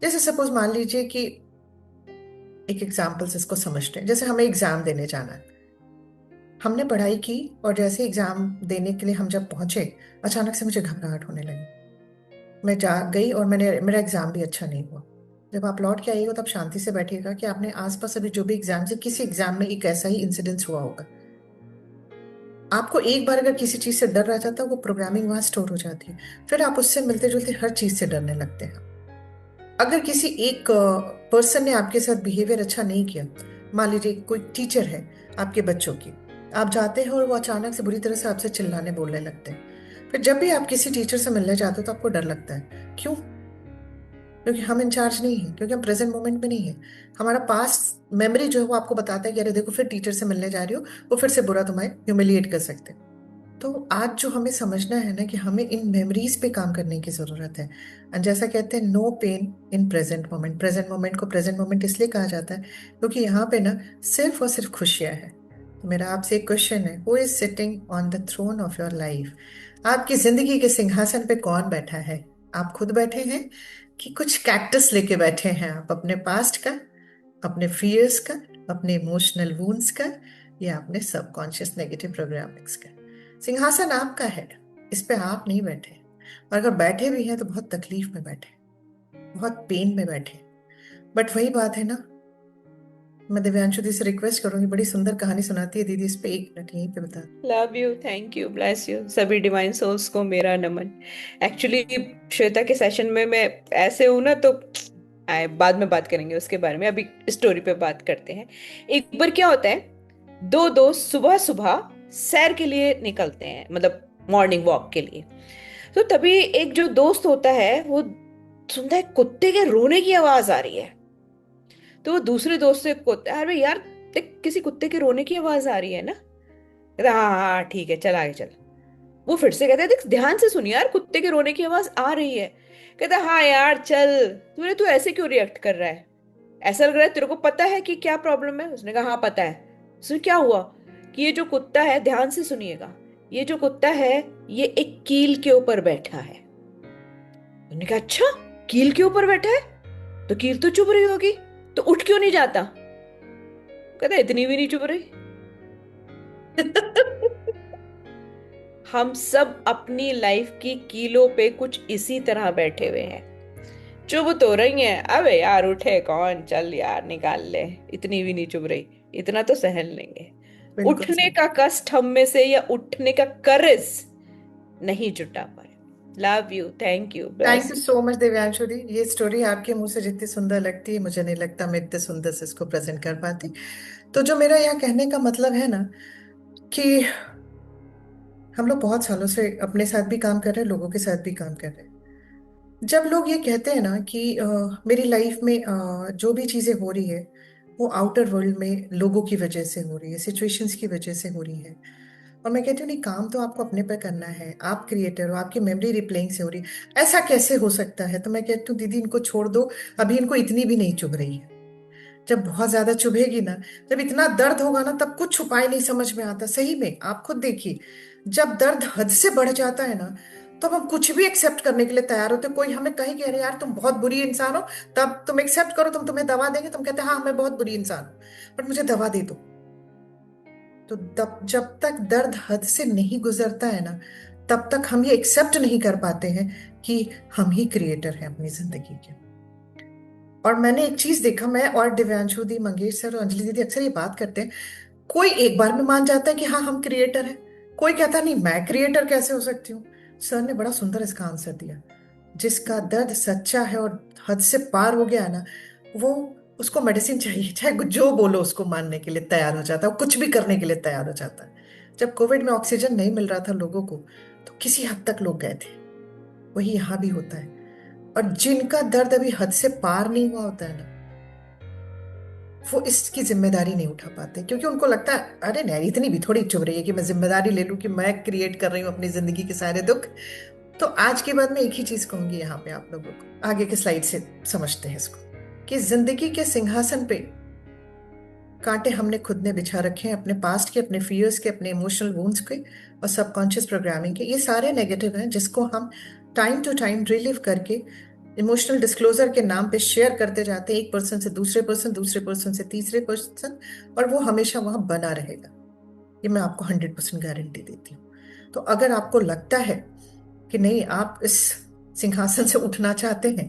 जैसे सपोज मान लीजिए कि एक एग्जाम्पल से इसको समझते हैं, जैसे हमें एग्जाम देने जाना है, हमने पढ़ाई की और जैसे एग्जाम देने के लिए हम जब पहुंचे, अचानक से मुझे घबराहट होने लगी। मैं जा गई और मेरा एग्जाम भी अच्छा नहीं हुआ। जब आप लौट के आइएगा तो आप शांति से बैठिएगा कि आपने आसपास अभी जो भी एग्जाम से, किसी एग्जाम में एक ऐसा ही इंसिडेंस हुआ होगा। आपको एक बार अगर किसी चीज से डर रह जाता है, वो प्रोग्रामिंग वहां स्टोर हो जाती है, फिर आप उससे मिलते जुलते हर चीज से डरने लगते हैं। अगर किसी एक पर्सन ने आपके साथ बिहेवियर अच्छा नहीं किया, मान लीजिए कोई टीचर है आपके बच्चों की, आप जाते हैं और वो अचानक से बुरी तरह से आपसे चिल्लाने बोलने लगते हैं, फिर जब भी आप किसी टीचर से मिलने जाते हो तो आपको डर लगता है। क्यों? क्योंकि हम इंचार्ज नहीं है, क्योंकि हम प्रेजेंट मोमेंट में नहीं है। हमारा पास्ट मेमोरी जो है वो आपको बताता है कि अरे देखो फिर टीचर से मिलने जा रही हो, वो फिर से बुरा तुम्हें ह्यूमिलिएट कर सकते हैं। तो आज जो हमें समझना है ना कि हमें इन मेमोरीज पे काम करने की जरूरत है। और जैसा कहते हैं no pain in present moment, present moment को प्रेजेंट मोमेंट इसलिए कहा जाता है क्योंकि यहाँ पे ना सिर्फ और सिर्फ खुशियां हैं। तो मेरा आपसे एक क्वेश्चन है, who is sitting on the throne of your life? आपकी जिंदगी के सिंहासन पे कौन बैठा है? आप खुद बैठे हैं कि कुछ कैक्टस लेके बैठे हैं आप, अपने पास्ट का, अपने फियर्स का, अपने इमोशनल वूंड्स का, या अपने सबकॉन्शियस नेगेटिव प्रोग्रामिंग्स का? सिंहासन आपका है, इस पे आप नहीं बैठे। और अगर बैठे भी हैं तो बहुत तकलीफ में बैठे, बहुत पेन में बैठे। बट वही बात है ना, मैं दिव्यांशु दी से रिक्वेस्ट करूंगी, बड़ी सुंदर कहानी सुनाती है दीदी, इस पे 1 मिनट यहीं पे बता। Love you, thank you, bless you. सभी डिवाइन सोल्स को मेरा नमन। एक्चुअली श्वेता के सेशन में मैं ऐसे हूं ना, तो आए बाद में बात करेंगे उसके बारे में, अभी स्टोरी पे बात करते हैं। एक बार क्या होता है, दो दोस्त सुबह सुबह सैर के लिए निकलते हैं, मतलब मॉर्निंग वॉक के लिए। तो तभी एक जो दोस्त होता है वो सुनता है कुत्ते के रोने की आवाज आ रही है। तो वो दूसरे दोस्त से कुत्ता, अरे यार देख, किसी कुत्ते के रोने की आवाज आ रही है ना। कहता हाँ हाँ हाँ, ठीक है, चल आगे चल। वो फिर से कहता है देख ध्यान से सुन यार, कुत्ते के रोने की आवाज आ रही है। कहता हाँ यार चल। तू ऐसे क्यों रिएक्ट कर रहा है? ऐसा लग रहा है तेरे को पता है कि क्या प्रॉब्लम है। उसने कहा हाँ पता है। उसने क्या हुआ कि ये जो कुत्ता है, ध्यान से सुनिएगा, ये जो कुत्ता है ये एक कील के ऊपर बैठा है। उन्होंने कहा अच्छा, कील के ऊपर बैठा है तो कील तो चुभ रही होगी, तो उठ क्यों नहीं जाता? कहता इतनी भी नहीं चुभ रही। हम सब अपनी लाइफ की कीलों पे कुछ इसी तरह बैठे हुए हैं। चुभ तो रही हैं, अबे यार उठे कौन, चल यार निकाल ले, इतनी भी नहीं चुभ रही, इतना तो सहन लेंगे। बिल्कुल उठने सही। का कष्ट हम में से या उठने का कर्ज नहीं जुटा पाए। Love you, thank you, thank bless you you. So much Devyanshu di. ये स्टोरी आपके मुंह से जितनी सुंदर लगती है, मुझे नहीं लगता मैं इतने सुंदर से इसको प्रेजेंट कर पाती। तो जो मेरा यहाँ कहने का मतलब है ना, कि हम लोग बहुत सालों से अपने साथ भी काम कर रहे हैं, लोगों के साथ भी काम कर रहे हैं। जब लोग ये कहते हैं ना कि मेरी लाइफ में जो भी चीजें हो रही है वो आउटर वर्ल्ड में लोगों की वजह से हो रही है, सिचुएशंस की वजह से हो रही है, और मैं कहती हूँ नहीं, काम तो आपको अपने पर करना है, आप क्रिएटर हो, आपकी मेमोरी रिप्लेइंग से हो रही है, ऐसा कैसे हो सकता है? तो मैं कहती हूँ दीदी इनको छोड़ दो, अभी इनको इतनी भी नहीं चुभ रही है। जब बहुत ज्यादा चुभेगी ना, जब इतना दर्द होगा ना, तब कुछ उपाय नहीं समझ में आता। सही में आप खुद देखिए, जब दर्द हद से बढ़ जाता है ना, तो हम कुछ भी एक्सेप्ट करने के लिए तैयार होते हैं। कोई हमें कहे कि अरे यार तुम बहुत बुरी इंसान हो, तब तुम एक्सेप्ट करो, तुम तुम्हें दवा देंगे, तुम कहते हैं हाँ मैं बहुत बुरी इंसान हूँ, बट मुझे दवा दे दो। तो तब जब तक दर्द हद से नहीं गुजरता है ना, तब तक हम ये एक्सेप्ट नहीं कर पाते हैं कि हम ही क्रिएटर हैं अपनी जिंदगी के। और मैंने एक चीज देखा, मैं और दिव्यांशु दी, मंगेश सर और अंजलि दीदी अक्सर ये बात करते हैं, कोई एक बार में मान जाता है कि हाँ हम क्रिएटर हैं, कोई कहता नहीं मैं क्रिएटर कैसे हो सकती हूँ। सर ने बड़ा सुंदर इसका आंसर दिया, जिसका दर्द सच्चा है और हद से पार हो गया है ना, वो, उसको मेडिसिन चाहिए, चाहे जो बोलो उसको मानने के लिए तैयार हो जाता है, वो कुछ भी करने के लिए तैयार हो जाता है। जब कोविड में ऑक्सीजन नहीं मिल रहा था लोगों को, तो किसी हद तक लोग गए थे। वही यहाँ भी होता है। और जिनका दर्द अभी हद से पार नहीं हुआ होता है ना, वो इसकी जिम्मेदारी नहीं उठा पाते, क्योंकि उनको लगता है अरे नहीं, इतनी भी थोड़ी चुभ रही है कि मैं जिम्मेदारी ले लूं कि मैं क्रिएट कर रही हूँ अपनी जिंदगी के सारे दुख। तो आज के बाद मैं एक ही चीज कहूंगी यहाँ पे आप लोगों को, आगे के स्लाइड से समझते हैं इसको, कि जिंदगी के सिंहासन पे कांटे हमने खुद ने बिछा रखे हैं, अपने पास्ट के, अपने फियर्स के, अपने इमोशनल वुंड्स के और सबकॉन्शियस प्रोग्रामिंग के। ये सारे नेगेटिव हैं जिसको हम टाइम टू टाइम रिलीव करके इमोशनल डिस्क्लोजर के नाम पे शेयर करते जाते हैं, एक पर्सन से दूसरे पर्सन, दूसरे पर्सन से तीसरे पर्सन, और वो हमेशा वहां बना रहेगा। ये मैं आपको 100% गारंटी देती हूँ। तो अगर आपको लगता है कि नहीं, आप इस सिंहासन से उठना चाहते हैं,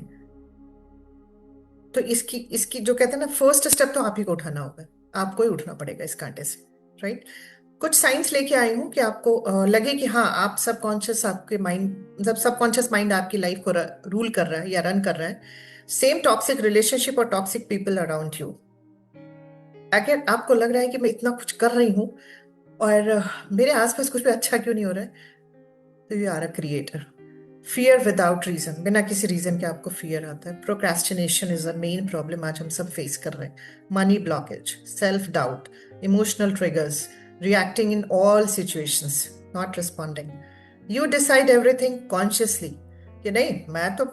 तो इसकी इसकी जो कहते हैं ना, फर्स्ट स्टेप तो आप ही को उठाना होगा, आपको ही उठना पड़ेगा इस कांटे से। राइट। कुछ साइंस लेके आई हूँ कि आपको लगे कि हाँ आप सबकॉन्शियस, आपके माइंड, जब सबकॉन्शियस माइंड आपकी लाइफ को रूल कर रहा है या रन कर रहा है, सेम टॉक्सिक रिलेशनशिप और टॉक्सिक पीपल अराउंड यू, अगर आपको लग रहा है कि मैं इतना कुछ कर रही हूँ और मेरे आसपास कुछ भी अच्छा क्यों नहीं हो रहा है, तो you are a creator. Fear without reason, बिना किसी रीजन के आपको फियर आता है। Procrastination is a main problem आज हम सब फेस कर रहे हैं। Money blockage, self doubt, emotional triggers, reacting in all situations, not responding. You decide everything consciously कि नहीं मैं तो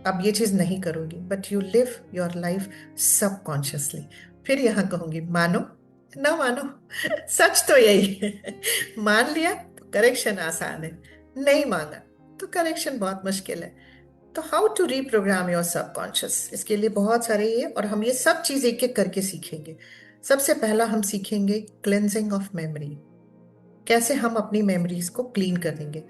अब ये चीज नहीं करूंगी, but you live your life subconsciously. फिर यहां कहूंगी, मानो ना मानो, सच तो यही है। मान लिया तो करेक्शन आसान है, नहीं माना तो करेक्शन बहुत मुश्किल है। तो how to reprogram your subconscious, इसके लिए बहुत सारे ये, और हम ये सब चीज एक एक करके सीखेंगे। सबसे पहला हम सीखेंगे क्लेंजिंग ऑफ मेमोरी, कैसे हम अपनी मेमोरीज को क्लीन करेंगे,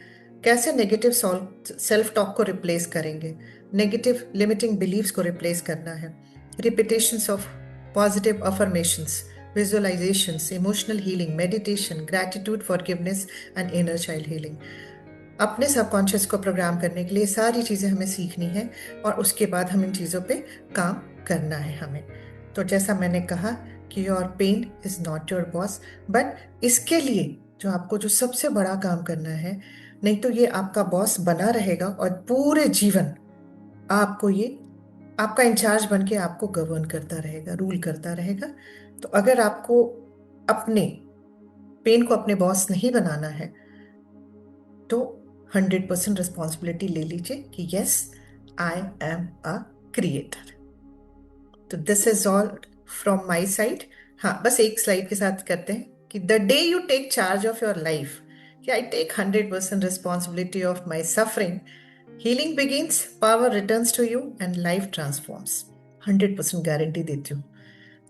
कैसे नेगेटिव सेल्फ टॉक को रिप्लेस करेंगे, नेगेटिव लिमिटिंग बिलीव्स को रिप्लेस करना है, repetitions of positive affirmations, visualisations, emotional healing, meditation, gratitude, forgiveness and inner child healing. अपने सबकॉन्शियस को प्रोग्राम करने के लिए सारी चीजें हमें सीखनी है, और उसके बाद हम इन चीजों पे काम करना है हमें। तो जैसा मैंने कहा कि your pain is not your boss, but इसके लिए जो आपको जो सबसे बड़ा काम करना है, नहीं तो ये आपका बॉस बना रहेगा और पूरे जीवन आपको ये आपका इंचार्ज बन के आपको गवर्न करता रहेगा, रूल करता रहेगा। तो अगर आपको अपने पेन को अपने बॉस नहीं बनाना है, तो 100% रिस्पॉन्सिबिलिटी ले लीजिए कि yes, I am a creator. तो this is all from my side. हाँ, बस एक स्लाइड के साथ करते हैं कि the day you take charge of your life, कि I take 100% responsibility of my suffering, healing begins, power returns to you and life transforms. 100% guarantee देती हूँ।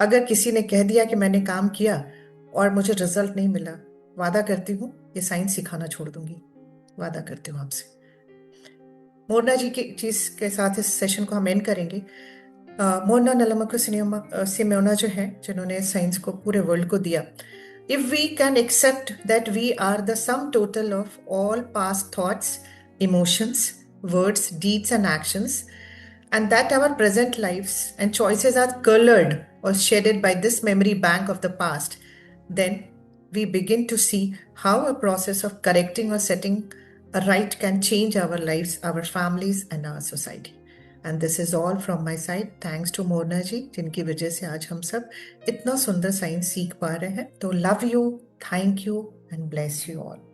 अगर किसी ने कह दिया कि मैंने काम किया और मुझे रिजल्ट नहीं मिला, वादा करती हूँ ये साइंस सिखाना छोड़ दूंगी, वादा करती हूँ आपसे। मोरना जी की चीज के साथ इस सेशन को हम एंड करेंगे। मोरना नलमक सिमोना जो है, जिन्होंने साइंस को पूरे वर्ल्ड को दिया, if we can accept that we are the sum total of all past thoughts, emotions, words, deeds, and actions, and that our present lives and choices are colored or shaded by this memory bank of the past, then we begin to see how a process of correcting or setting a right can change our lives, our families, and our society. And this is all from my side, thanks to Morna ji, जिनकी वजह से आज हम सब इतना सुंदर साइंस सीख पा रहे हैं. तो love you, thank you and bless you all.